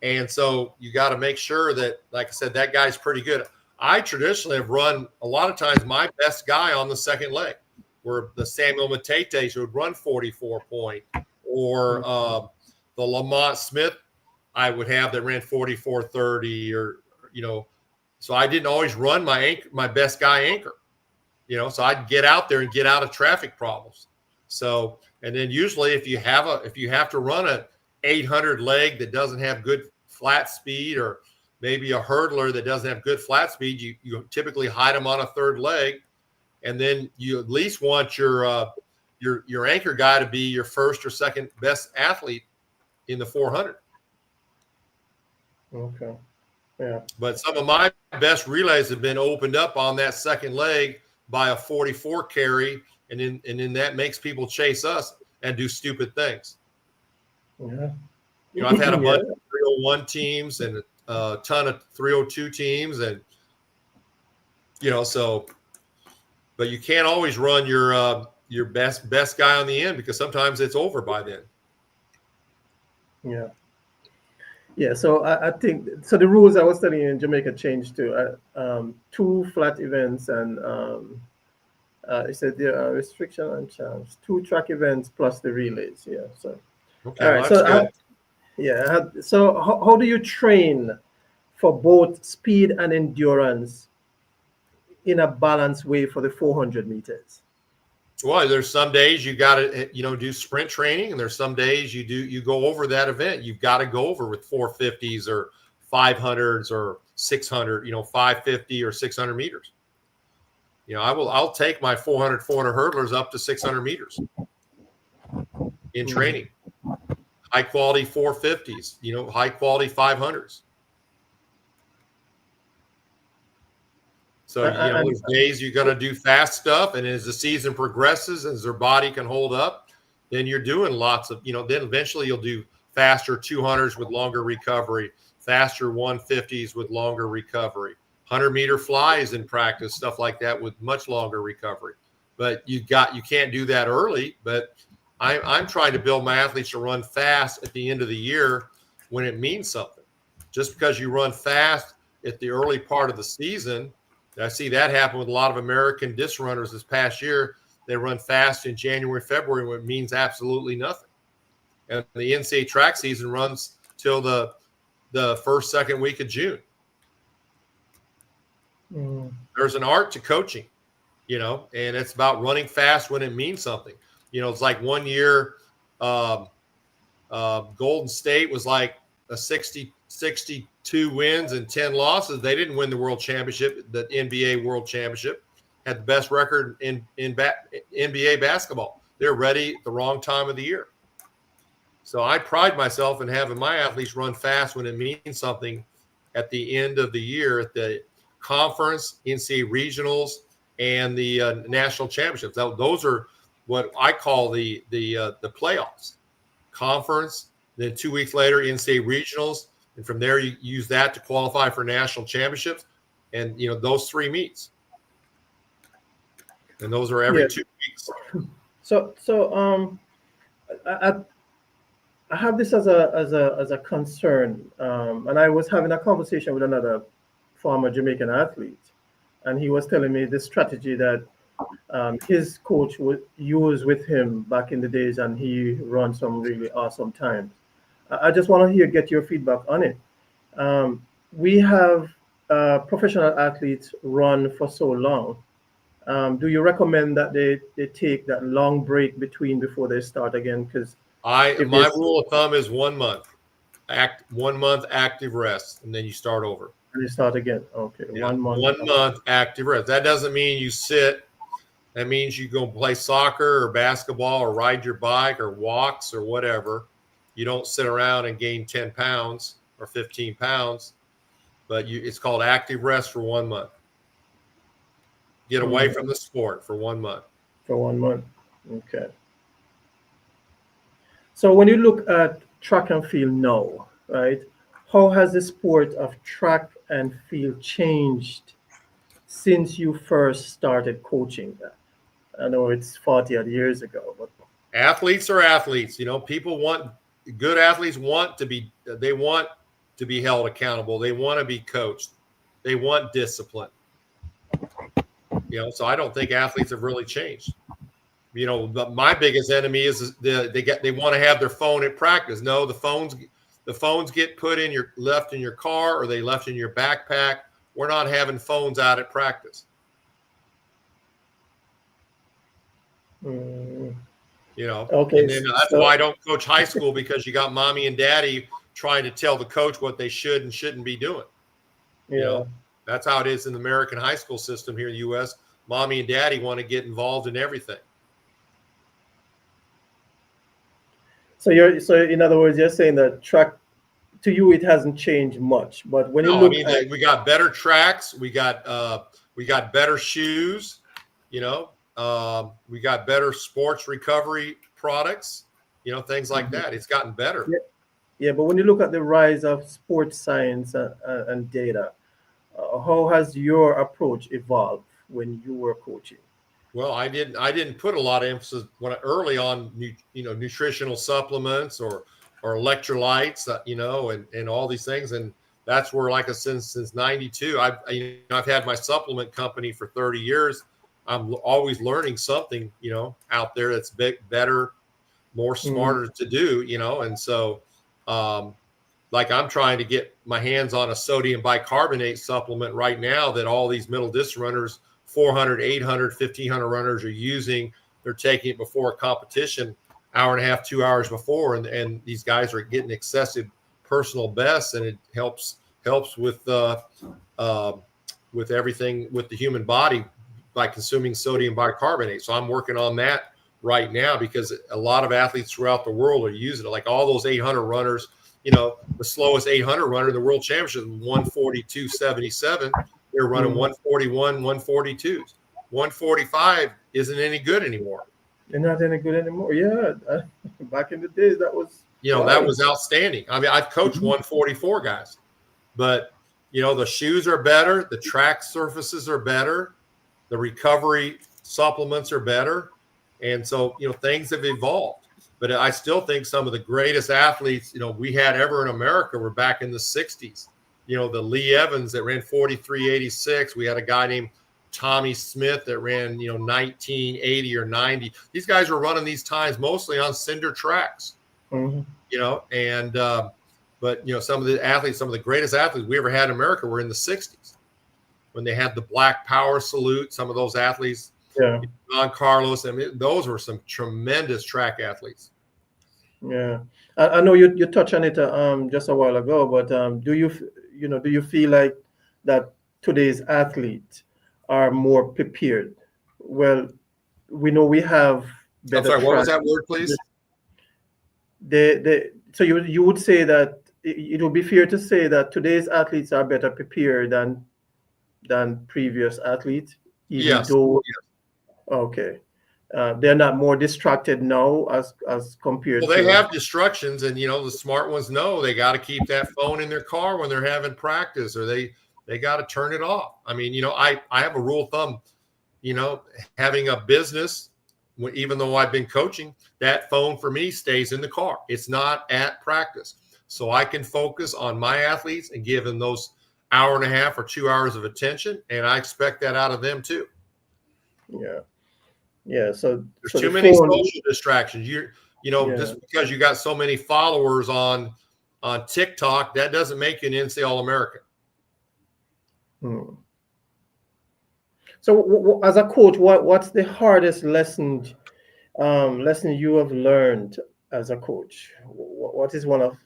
And so you got to make sure that, like I said, that guy's pretty good. I traditionally have run a lot of times my best guy on the second leg, where the Samuel Matetes would run 44 point, or the Lamont Smith I would have that ran 44:30, or so I didn't always run my best guy anchor, so I'd get out there and get out of traffic problems. So, and then usually if you have to run a 800 leg that doesn't have good flat speed, or maybe a hurdler that doesn't have good flat speed, you typically hide them on a third leg, and then you at least want your anchor guy to be your first or second best athlete in the 400. Okay. Yeah. But some of my best relays have been opened up on that second leg by a 44 carry, and then that makes people chase us and do stupid things. Yeah. I've had a bunch of 301 teams and a ton of 302 teams, and but you can't always run your best guy on the end, because sometimes it's over by then. Yeah. Yeah, so I think so. The rules I was studying in Jamaica changed to 2 flat events, and it said there are restriction and chance 2 track events plus the relays. Yeah, so okay, all right. Well, So so how do you train for both speed and endurance in a balanced way for the 400 meters? Well, there's some days you got to, do sprint training, and there's some days you go over that event. You've got to go over with 450s or 500s or 600, 550 or 600 meters. I'll take my 400 hurdlers up to 600 meters in training. High quality 450s, high quality 500s. So, there's days you're going to do fast stuff, and as the season progresses, as their body can hold up, then you're doing lots of, then eventually you'll do faster 200s with longer recovery, faster 150s with longer recovery, 100-meter flies in practice, stuff like that with much longer recovery. But you can't do that early. But I'm trying to build my athletes to run fast at the end of the year when it means something. Just because you run fast at the early part of the season, I see that happen with a lot of American disc runners this past year. They run fast in January, February, when it means absolutely nothing. And the NCAA track season runs till the first, second week of June. There's an art to coaching, and it's about running fast when it means something. It's like one year, Golden State was like a 62 wins and 10 losses. They didn't win the world championship, the NBA world championship. Had the best record in NBA basketball. They're ready at the wrong time of the year. So I pride myself in having my athletes run fast when it means something at the end of the year, at the conference, NCAA regionals, and the national championships. Those are what I call the playoffs. Conference, then 2 weeks later, NCAA regionals, and from there you use that to qualify for national championships, and those 3 meets, and those are every 2 weeks. So I have this as a concern, and I was having a conversation with another former Jamaican athlete, and he was telling me the strategy that his coach would use with him back in the days, and he run some really awesome times. I just want to get your feedback on it. We have professional athletes run for so long. Do you recommend that they take that long break before they start again? Because my rule of thumb is 1 month. 1 month active rest, and then you start over. And you start again. Okay, yeah, 1 month. 1 month active rest. That doesn't mean you sit. That means you go play soccer or basketball or ride your bike or walks or whatever. You don't sit around and gain 10 pounds or 15 pounds. but it's called active rest for 1 month. Get away from the sport for 1 month. For 1 month. Okay. So when you look at track and field now, right? How has the sport of track and field changed since you first started coaching that? I know it's 40 odd years ago, but Athletes are athletes. People want good athletes they want to be held accountable. They want to be coached. They want discipline. So I don't think athletes have really changed. But my biggest enemy is they want to have their phone at practice. No, the phones get put left in your car, or they left in your backpack. We're not having phones out at practice. okay. And then that's why I don't coach high school, because you got mommy and daddy trying to tell the coach what they should and shouldn't be doing. Yeah. That's how it is in the American high school system here in the U.S. Mommy and daddy want to get involved in everything. So in other words, you're saying that track to you it hasn't changed much, but when you look at we got better tracks, we got better shoes, we got better sports recovery products, things like that. It's gotten better. Yeah, but when you look at the rise of sports science and data, how has your approach evolved when you were coaching? Well, I didn't put a lot of emphasis early on, nutritional supplements or electrolytes, and all these things. And that's where, like I said, since '92, I've had my supplement company for 30 years. I'm always learning something, out there that's better, more smarter to do, and so, like I'm trying to get my hands on a sodium bicarbonate supplement right now that all these middle distance runners, 400, 800, 1500 runners are using. They're taking it before a competition, hour and a half, 2 hours before. And these guys are getting excessive personal bests, and it helps with everything with the human body by consuming sodium bicarbonate. So I'm working on that right now, because a lot of athletes throughout the world are using it. Like all those 800 runners, the slowest 800 runner in the world championship, 142.77. They're running 141, 142s. 145 isn't any good anymore. They're not any good anymore. Yeah, back in the days, that was that was outstanding. I mean, I've coached 144 guys, but the shoes are better, the track surfaces are better, the recovery supplements are better, and so things have evolved. But I still think some of the greatest athletes we had ever in America were back in the '60s. The Lee Evans that ran 43.86. We had a guy named Tommy Smith that ran 1980 or 90. These guys were running these times mostly on cinder tracks. But some of the athletes, some of the greatest athletes we ever had in America were in the '60s when they had the Black Power salute. Some of those athletes, Don Carlos, those were some tremendous track athletes. Yeah, I know you touched on it just a while ago, but do you feel like that today's athletes are more prepared? Well, we know we have better. I'm sorry, what was that word, please? So you would say that it would be fair to say that today's athletes are better prepared than previous athletes, even though. Okay. They're not more distracted now as compared to. Well, they have distractions, and the smart ones know they got to keep that phone in their car when they're having practice, or they got to turn it off. I mean, I have a rule of thumb, having a business, even though I've been coaching, that phone for me stays in the car. It's not at practice, so I can focus on my athletes and give them those hour and a half or 2 hours of attention, and I expect that out of them too. Yeah, so there's too many social distractions. Just because you got so many followers on TikTok, that doesn't make you an NCAA All-American. So, as a coach, what's the hardest lesson you have learned as a coach? What is one or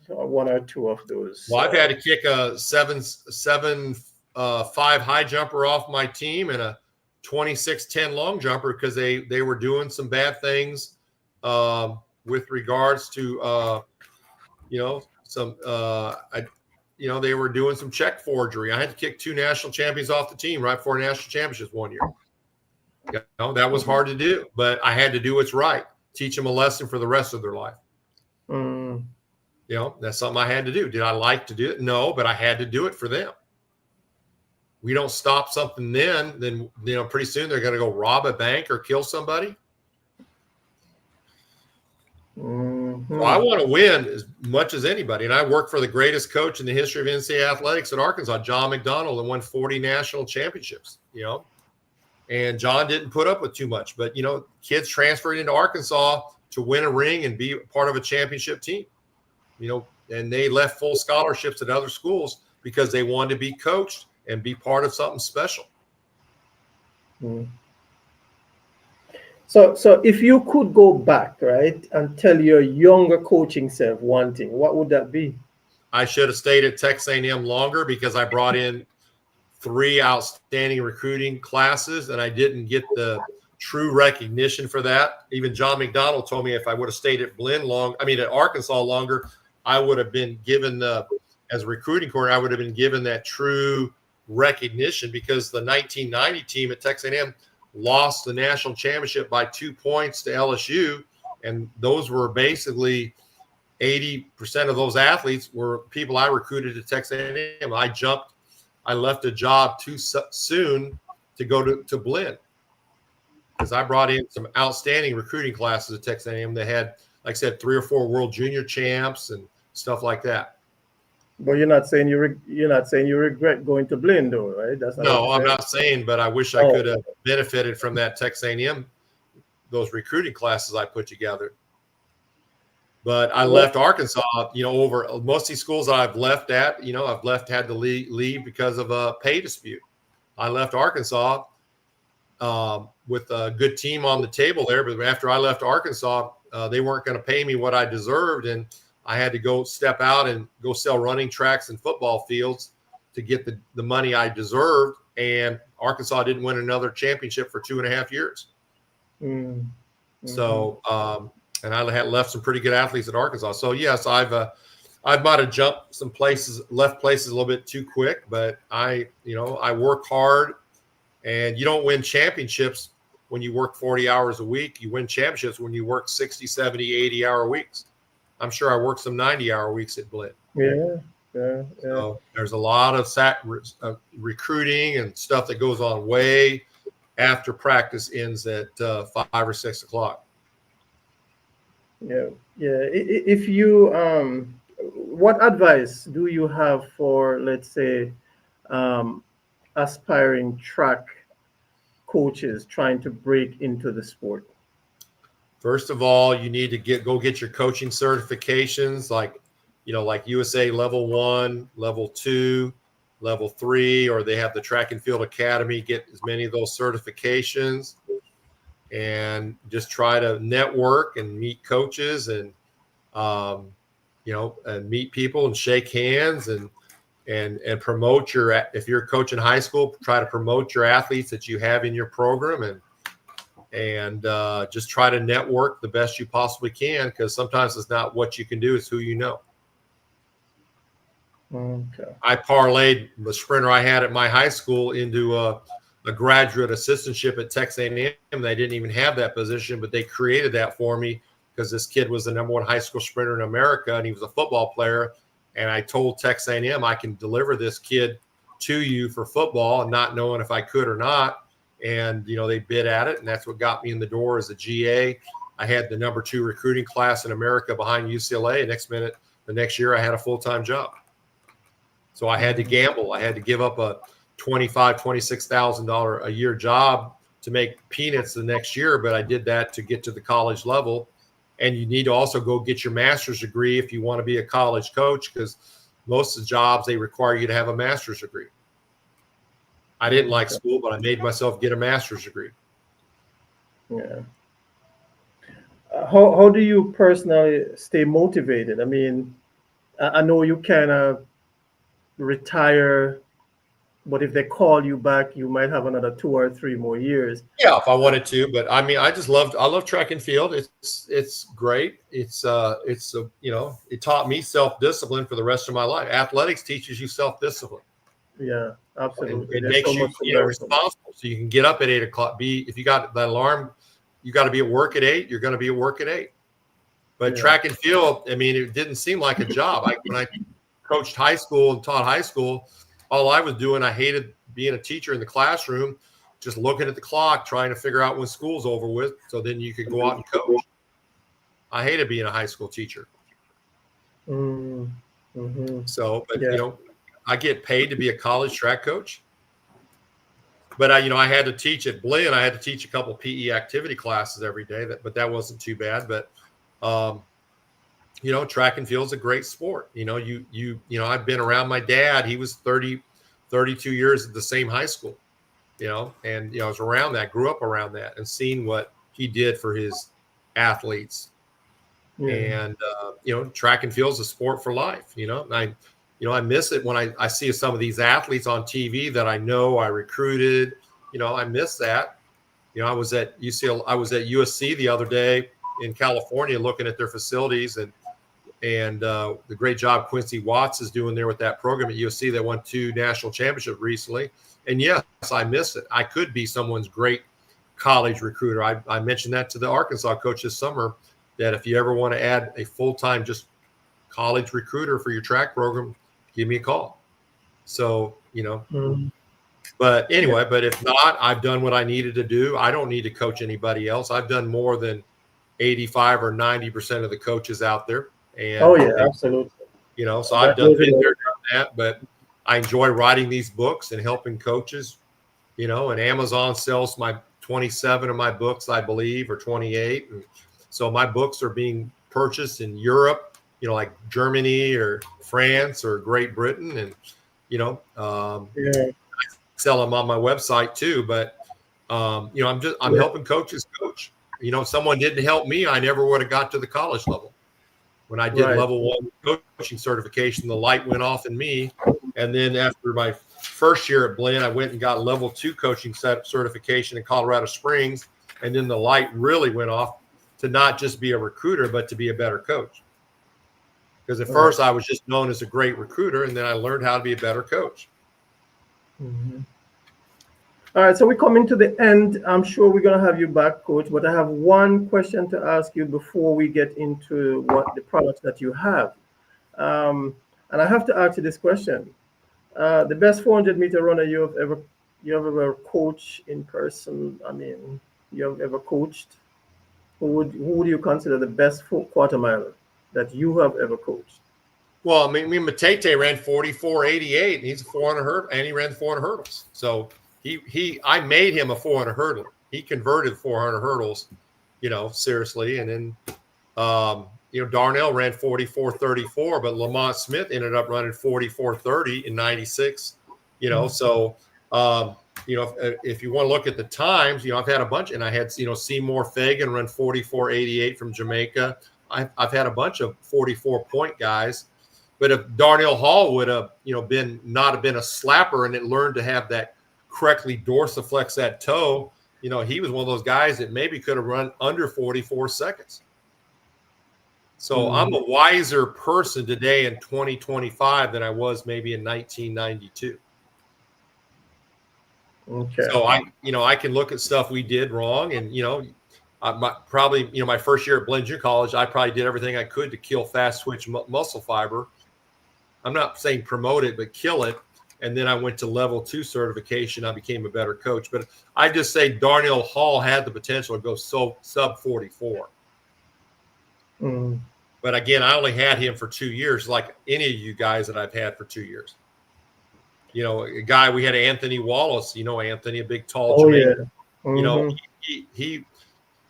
two of those? Well, I've had to kick a 7-5 high jumper off my team and a 26-10 long jumper because they were doing some bad things with regards to they were doing some check forgery. I had to kick 2 national champions off the team right before national championships one year. That was hard to do, but I had to do what's right. Teach them a lesson for the rest of their life. Mm. That's something I had to do. Did I like to do it? No, but I had to do it for them. We don't stop something then pretty soon they're going to go rob a bank or kill somebody. Mm-hmm. So I want to win as much as anybody. And I work for the greatest coach in the history of NCAA athletics at Arkansas, John McDonald, and won 40 national championships, And John didn't put up with too much. But, kids transferred into Arkansas to win a ring and be part of a championship team, and they left full scholarships at other schools because they wanted to be coached and be part of something special. Mm. So if you could go back, right, and tell your younger coaching self one thing, what would that be? I should have stayed at Texas A&M longer because I brought in 3 outstanding recruiting classes, and I didn't get the true recognition for that. Even John McDonald told me if I would have stayed at at Arkansas longer, I would have been given as a recruiting coordinator, I would have been given that true recognition because the 1990 team at Texas A&M lost the national championship by 2 points to LSU. And those were basically 80% of those athletes were people I recruited at Texas A&M. I left a job too soon to go to Blinn because I brought in some outstanding recruiting classes at Texas A&M that had, like I said, 3 or 4 world junior champs and stuff like that. But you're not saying you regret going to Blinn, though, right? That's not no, I'm not saying, but I wish I could have benefited from that Texas A&M, those recruiting classes I put together. But I left Arkansas, over most of these schools that I've left at, had to leave because of a pay dispute. I left Arkansas with a good team on the table there. But after I left Arkansas, they weren't going to pay me what I deserved. And I had to go step out and go sell running tracks and football fields to get the money I deserved. And Arkansas didn't win another championship for 2.5 years. Mm-hmm. So, and I had left some pretty good athletes at Arkansas. So yes, I might have jumped some places, left places a little bit too quick, but I work hard, and you don't win championships when you work 40 hours a week. You win championships when you work 60, 70, 80-hour weeks. I'm sure I worked some 90-hour weeks at Blinn. Yeah. So there's a lot of recruiting and stuff that goes on way after practice ends at 5 or 6 o'clock. Yeah. If you, what advice do you have for, let's say, aspiring track coaches trying to break into the sport? First of all, you need to go get your coaching certifications, like USA Level 1, Level 2, Level 3, or they have the Track and Field Academy. Get as many of those certifications, and just try to network and meet coaches and and meet people and shake hands and promote if you're a coach in high school, try to promote your athletes that you have in your program and just try to network the best you possibly can, because sometimes it's not what you can do, it's who you know. Okay. I parlayed the sprinter I had at my high school into a graduate assistantship at Texas A&M. They didn't even have that position, but they created that for me because this kid was the #1 high school sprinter in America, and he was a football player. And I told Texas A&M, I can deliver this kid to you for football, and not knowing if I could or not. And, they bid at it, and that's what got me in the door as a GA. I had the #2 recruiting class in America behind UCLA. The next year, I had a full-time job. So I had to gamble. I had to give up a $25,000, $26,000 a year job to make peanuts the next year, but I did that to get to the college level. And you need to also go get your master's degree if you want to be a college coach, because most of the jobs, they require you to have a master's degree. I didn't like school, but I made myself get a master's degree. Yeah. How do you personally stay motivated? I mean, I know you kind of retire But if they call you back, you might have another 2 or 3 more years. Yeah, if I wanted to, but I mean, I love track and field. It's great. It taught me self-discipline for the rest of my life. Athletics teaches you self-discipline, Yeah, and absolutely. it There's so makes you, much to learn from it. responsible. So you can get up at 8 o'clock. If you got that alarm, you got to be at work at 8. You're going to be at work at 8. But Yeah. track and field, I mean, it didn't seem like a job. When I coached high school and taught high school, all I was doing, I hated being a teacher in the classroom, just looking at the clock, trying to figure out when school's over with, so then you could go out and coach. I hated being a high school teacher. Mm-hmm. So, but Yeah. I get paid to be a college track coach. But I had to teach at Blinn. I had to teach a couple PE activity classes every day. But that wasn't too bad. But track and field is a great sport. I've been around my dad. He was 32 years at the same high school. And I was around that, grew up around that, and seen what he did for his athletes. Yeah. And track and field is a sport for life. I miss it when I see some of these athletes on TV that I know I recruited. I miss that. I was at UCLA. I was at USC the other day in California looking at their facilities and the great job Quincy Watts is doing there with that program at USC that won 2 national championships recently. And yes, I miss it. I could be someone's great college recruiter. I mentioned that to the Arkansas coach this summer, that if you ever want to add a full-time just college recruiter for your track program, give me a call. So, but anyway, but if not, I've done what I needed to do. I don't need to coach anybody else. I've done more than 85 or 90% of the coaches out there. And, absolutely. So I've been there, done that, but I enjoy writing these books and helping coaches, and Amazon sells 27 of my books, I believe, or 28. And so my books are being purchased in Europe, like Germany or France or Great Britain. And, I sell them on my website too. But, I'm helping coaches coach. If someone didn't help me, I never would have got to the college level. When I did level 1 coaching certification, the light went off in me. And then after my first year at Blinn, I went and got level 2 coaching certification in Colorado Springs. And then the light really went off to not just be a recruiter, but to be a better coach. Because at first I was just known as a great recruiter, and then I learned how to be a better coach. Mm-hmm. All right, so we're coming to the end. I'm sure we're going to have you back, Coach, but I have one question to ask you before we get into what the products that you have. And I have to ask you this question. The best 400-meter runner you have ever coached in person, I mean, you have ever coached, who would you consider the best quarter miler that you have ever coached? Well, I mean, Matete ran 44.88, and he's a 400 hurdle, and he ran 400 hurdles. So I made him a 400 hurdler. He converted 400 hurdles, seriously. And then, Darnell ran 44.34, but Lamont Smith ended up running 44.30 in 96, So, if you want to look at the times, I've had a bunch, and I had, Seymour Fagan run 44.88 from Jamaica. I've had a bunch of 44-point guys. But if Darnell Hall would have, not have been a slapper and it learned to have that correctly dorsiflex that toe, he was one of those guys that maybe could have run under 44 seconds. So I'm a wiser person today in 2025 than I was maybe in 1992. Okay. So I can look at stuff we did wrong, and my first year at Blinn Junior College, I probably did everything I could to kill fast twitch muscle fiber. I'm not saying promote it, but kill it. And then I went to level 2 certification. I became a better coach. But I just say Darnell Hall had the potential to go sub 44. But again, I only had him for 2 years, like any of you guys that I've had for 2 years. A guy, we had Anthony Wallace, Anthony, a big, tall Jamaican.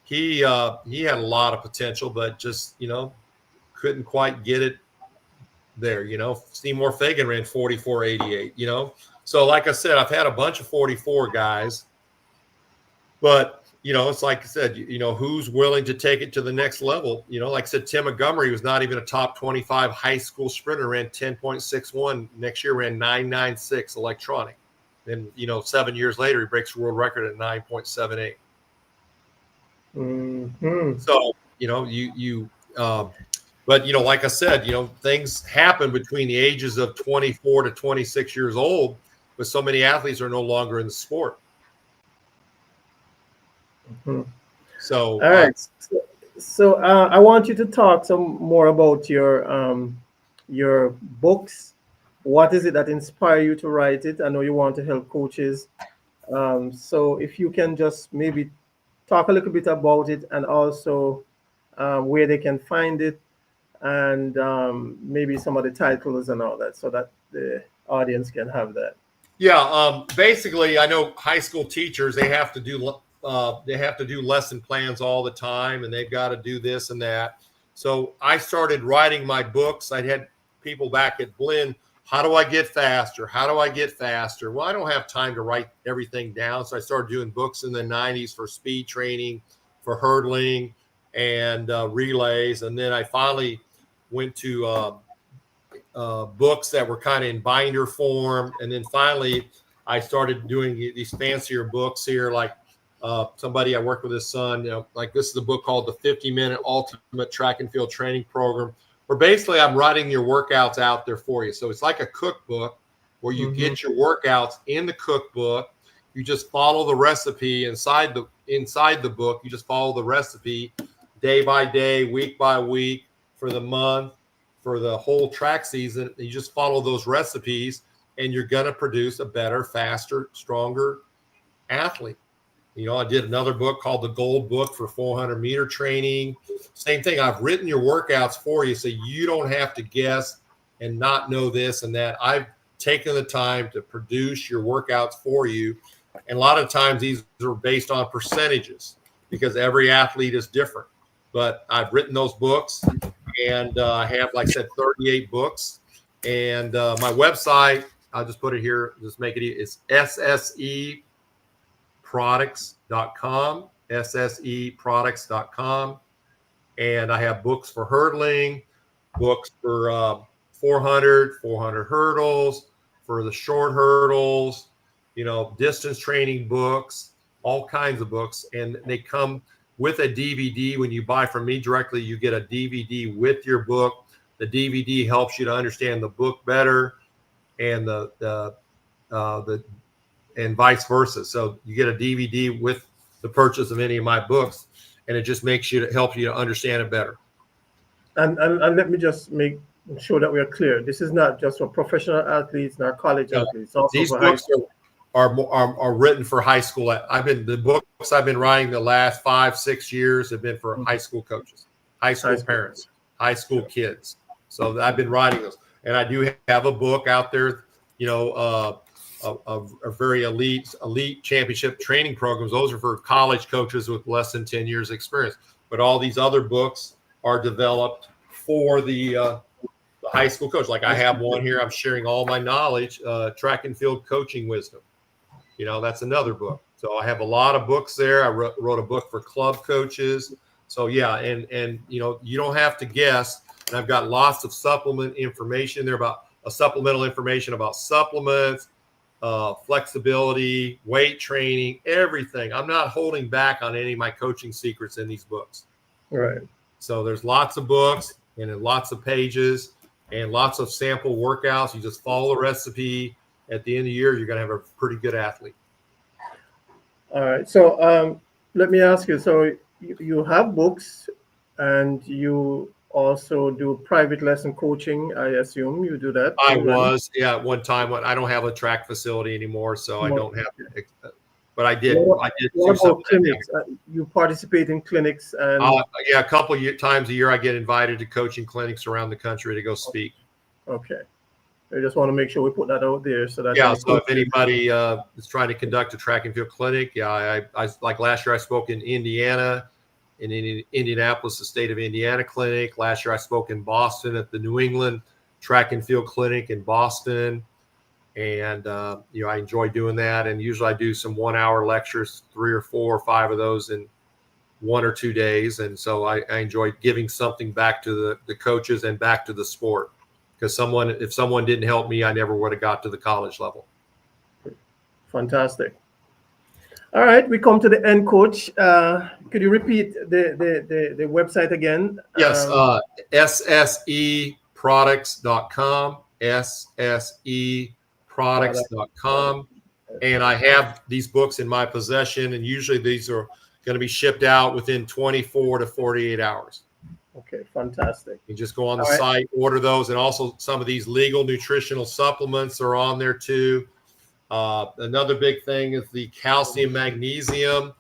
He had a lot of potential, but just, couldn't quite get it there. Seymour Fagan ran 44.88, So like I said, I've had a bunch of 44 guys, but it's like I said, who's willing to take it to the next level? Like I said, Tim Montgomery was not even a top 25 high school sprinter, ran 10.61. Next year ran 9.96 electronic. And 7 years later, he breaks the world record at 9.78. Mm-hmm. So but like I said, things happen between the ages of 24 to 26 years old, but so many athletes are no longer in the sport. Mm-hmm. So, All right. So I want you to talk some more about your books. What is it that inspired you to write it? I know you want to help coaches. So if you can just maybe talk a little bit about it, and also where they can find it, and maybe some of the titles and all that, so that the audience can have that. yeah, basically, I know high school teachers, they have to do lesson plans all the time, and they've got to do this and that. So I started writing my books. I had people back at Blinn, how do I get faster? How do I get faster? Well, I don't have time to write everything down. So I started doing books in the 90s for speed training, for hurdling, and relays. And then I finally went to books that were kind of in binder form. And then finally, I started doing these fancier books here, like somebody I worked with his son, like this is a book called The 50-Minute Ultimate Track and Field Training Program, where basically I'm writing your workouts out there for you. So it's like a cookbook where you Mm-hmm. get your workouts in the cookbook. You just follow the recipe inside the book. You just follow the recipe day by day, week by week, for the month, for the whole track season. You just follow those recipes, and you're going to produce a better, faster, stronger athlete. I did another book called The Gold Book for 400-meter training. Same thing. I've written your workouts for you so you don't have to guess and not know this and that. I've taken the time to produce your workouts for you. And a lot of times these are based on percentages because every athlete is different. But I've written those books, and I have, like I said, 38 books. And my website, I'll just put it here, just make it easy. It's sseproducts.com, sseproducts.com. And I have books for hurdling, books for 400 hurdles, for the short hurdles, distance training books, all kinds of books. And they come with a DVD. When you buy from me directly, you get a DVD with your book. The DVD helps you to understand the book better, and and vice versa. So you get a DVD with the purchase of any of my books, and it just helps you to understand it better. And let me just make sure that we are clear. This is not just for professional athletes nor college athletes. Also These for high books school. are written for high school. The books I've been writing the last 5-6 years have been for high school coaches, high school parents, high school kids. So I've been writing those, and I do have a book out there, a very elite championship training programs. Those are for college coaches with less than 10 years experience. But all these other books are developed for the high school coach. Like I have one here. I'm sharing all my knowledge, track and field coaching wisdom. That's another book. So I have a lot of books there. I wrote a book for club coaches. So yeah, and you don't have to guess. And I've got lots of supplement information there about supplemental information about supplements, flexibility, weight training, everything. I'm not holding back on any of my coaching secrets in these books. Right. So there's lots of books and lots of pages and lots of sample workouts. You just follow the recipe. At the end of the year, you're going to have a pretty good athlete. All right. So let me ask you. So you have books, and you also do private lesson coaching. I assume you do that. At one time. I don't have a track facility anymore, so I don't have. But I did. I did do about clinics? You participate in clinics, and a couple of times a year I get invited to coaching clinics around the country to go speak. Okay. I just want to make sure we put that out there so that So if anybody is trying to conduct a track and field clinic, I like last year I spoke in Indiana, in Indianapolis, the state of Indiana clinic. Last year I spoke in Boston at the New England Track and Field Clinic in Boston. And, I enjoy doing that. And usually I do some 1-hour lectures, 3 or 4 or 5 of those in 1 or 2 days. And so I enjoy giving something back to the coaches and back to the sport, because if someone didn't help me, I never would have got to the college level. Fantastic. All right, we come to the end, Coach. Could you repeat the website again? Yes, sseproducts.com, sseproducts.com. And I have these books in my possession, and usually these are going to be shipped out within 24 to 48 hours. Okay, fantastic. You just go on the All right. site, order those, and also some of these legal nutritional supplements are on there too. Another big thing is the calcium magnesium.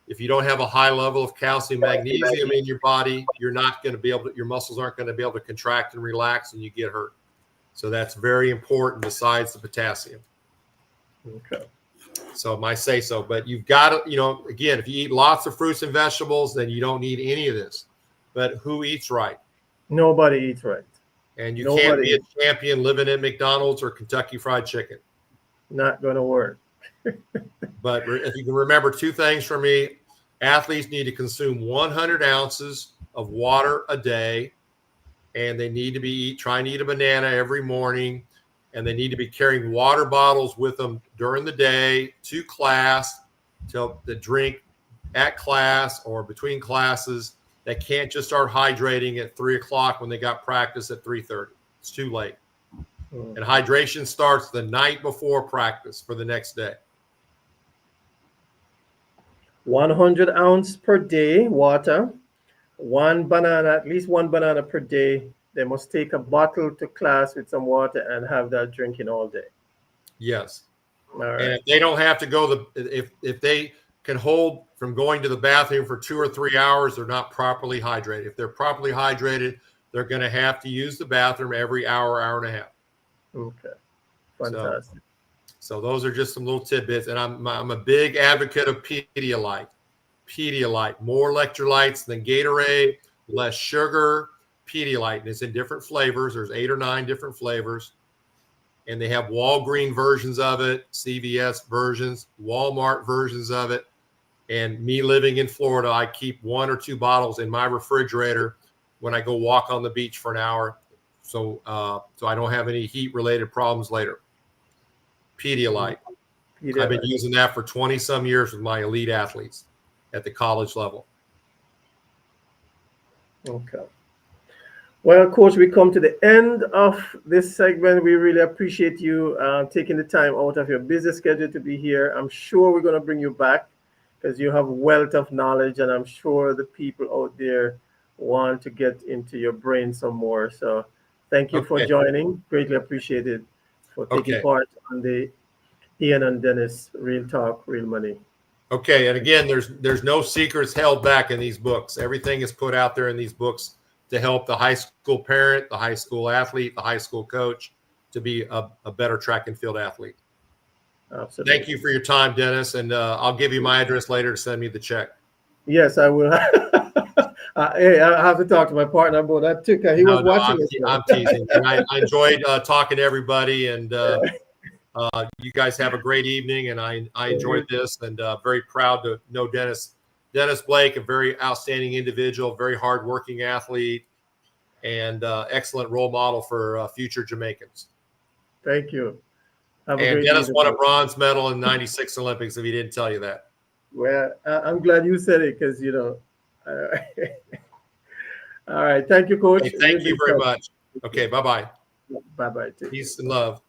If you don't have a high level of calcium magnesium in your body, you're not going to be able to, your muscles aren't going to be able to contract and relax, and you get hurt. So that's very important besides the potassium. Okay. So my say so, but you've got to, again, if you eat lots of fruits and vegetables, then you don't need any of this. But who eats right? Nobody eats right. And you can't be a champion living in McDonald's or Kentucky Fried Chicken. Not going to work. But if you can remember two things from me, athletes need to consume 100 ounces of water a day, and they need to trying to eat a banana every morning, and they need to be carrying water bottles with them during the day to class, to drink at class or between classes. They can't just start hydrating at 3 o'clock when they got practice at 3:30. It's too late. And hydration starts the night before practice for the next day. 100 ounce per day water, one banana, at least one banana per day. They must take a bottle to class with some water and have that drinking all day. Yes. All right. And if they don't have to go, if they can hold from going to the bathroom for 2 or 3 hours, they're not properly hydrated. If they're properly hydrated, they're going to have to use the bathroom every hour, hour and a half. Okay. Fantastic. So those are just some little tidbits. And I'm a big advocate of Pedialyte. Pedialyte, more electrolytes than Gatorade, less sugar. Pedialyte, and it's in different flavors. There's 8 or 9 different flavors. And they have Walgreens versions of it, CVS versions, Walmart versions of it. And me living in Florida, I keep 1 or 2 bottles in my refrigerator when I go walk on the beach for an hour. So I don't have any heat-related problems later. Pedialyte. I've been using that for 20-some years with my elite athletes at the college level. Okay. Well, Coach, we come to the end of this segment. We really appreciate you taking the time out of your busy schedule to be here. I'm sure we're going to bring you back because you have a wealth of knowledge, and I'm sure the people out there want to get into your brain some more. So thank you for joining. Greatly appreciated for taking part on the Ian and Dennis Real Talk, Real Money. Okay. And again, there's no secrets held back in these books. Everything is put out there in these books to help the high school parent, the high school athlete, the high school coach to be a better track and field athlete. Absolutely. Thank you for your time, Dennis. And I'll give you my address later to send me the check. Yes, I will. Hey, I have to talk to my partner about that too. He was watching this. I'm teasing. And I enjoyed talking to everybody, and you guys have a great evening. And I enjoyed this, and very proud to know Dennis Blake, a very outstanding individual, very hardworking athlete, and excellent role model for future Jamaicans. Thank you. And Dennis won a bronze medal in '96 Olympics, if he didn't tell you that. Well, I'm glad you said it because, all right. Thank you, Coach. Hey, thank you very much. Okay, bye-bye. Bye-bye. Peace and love.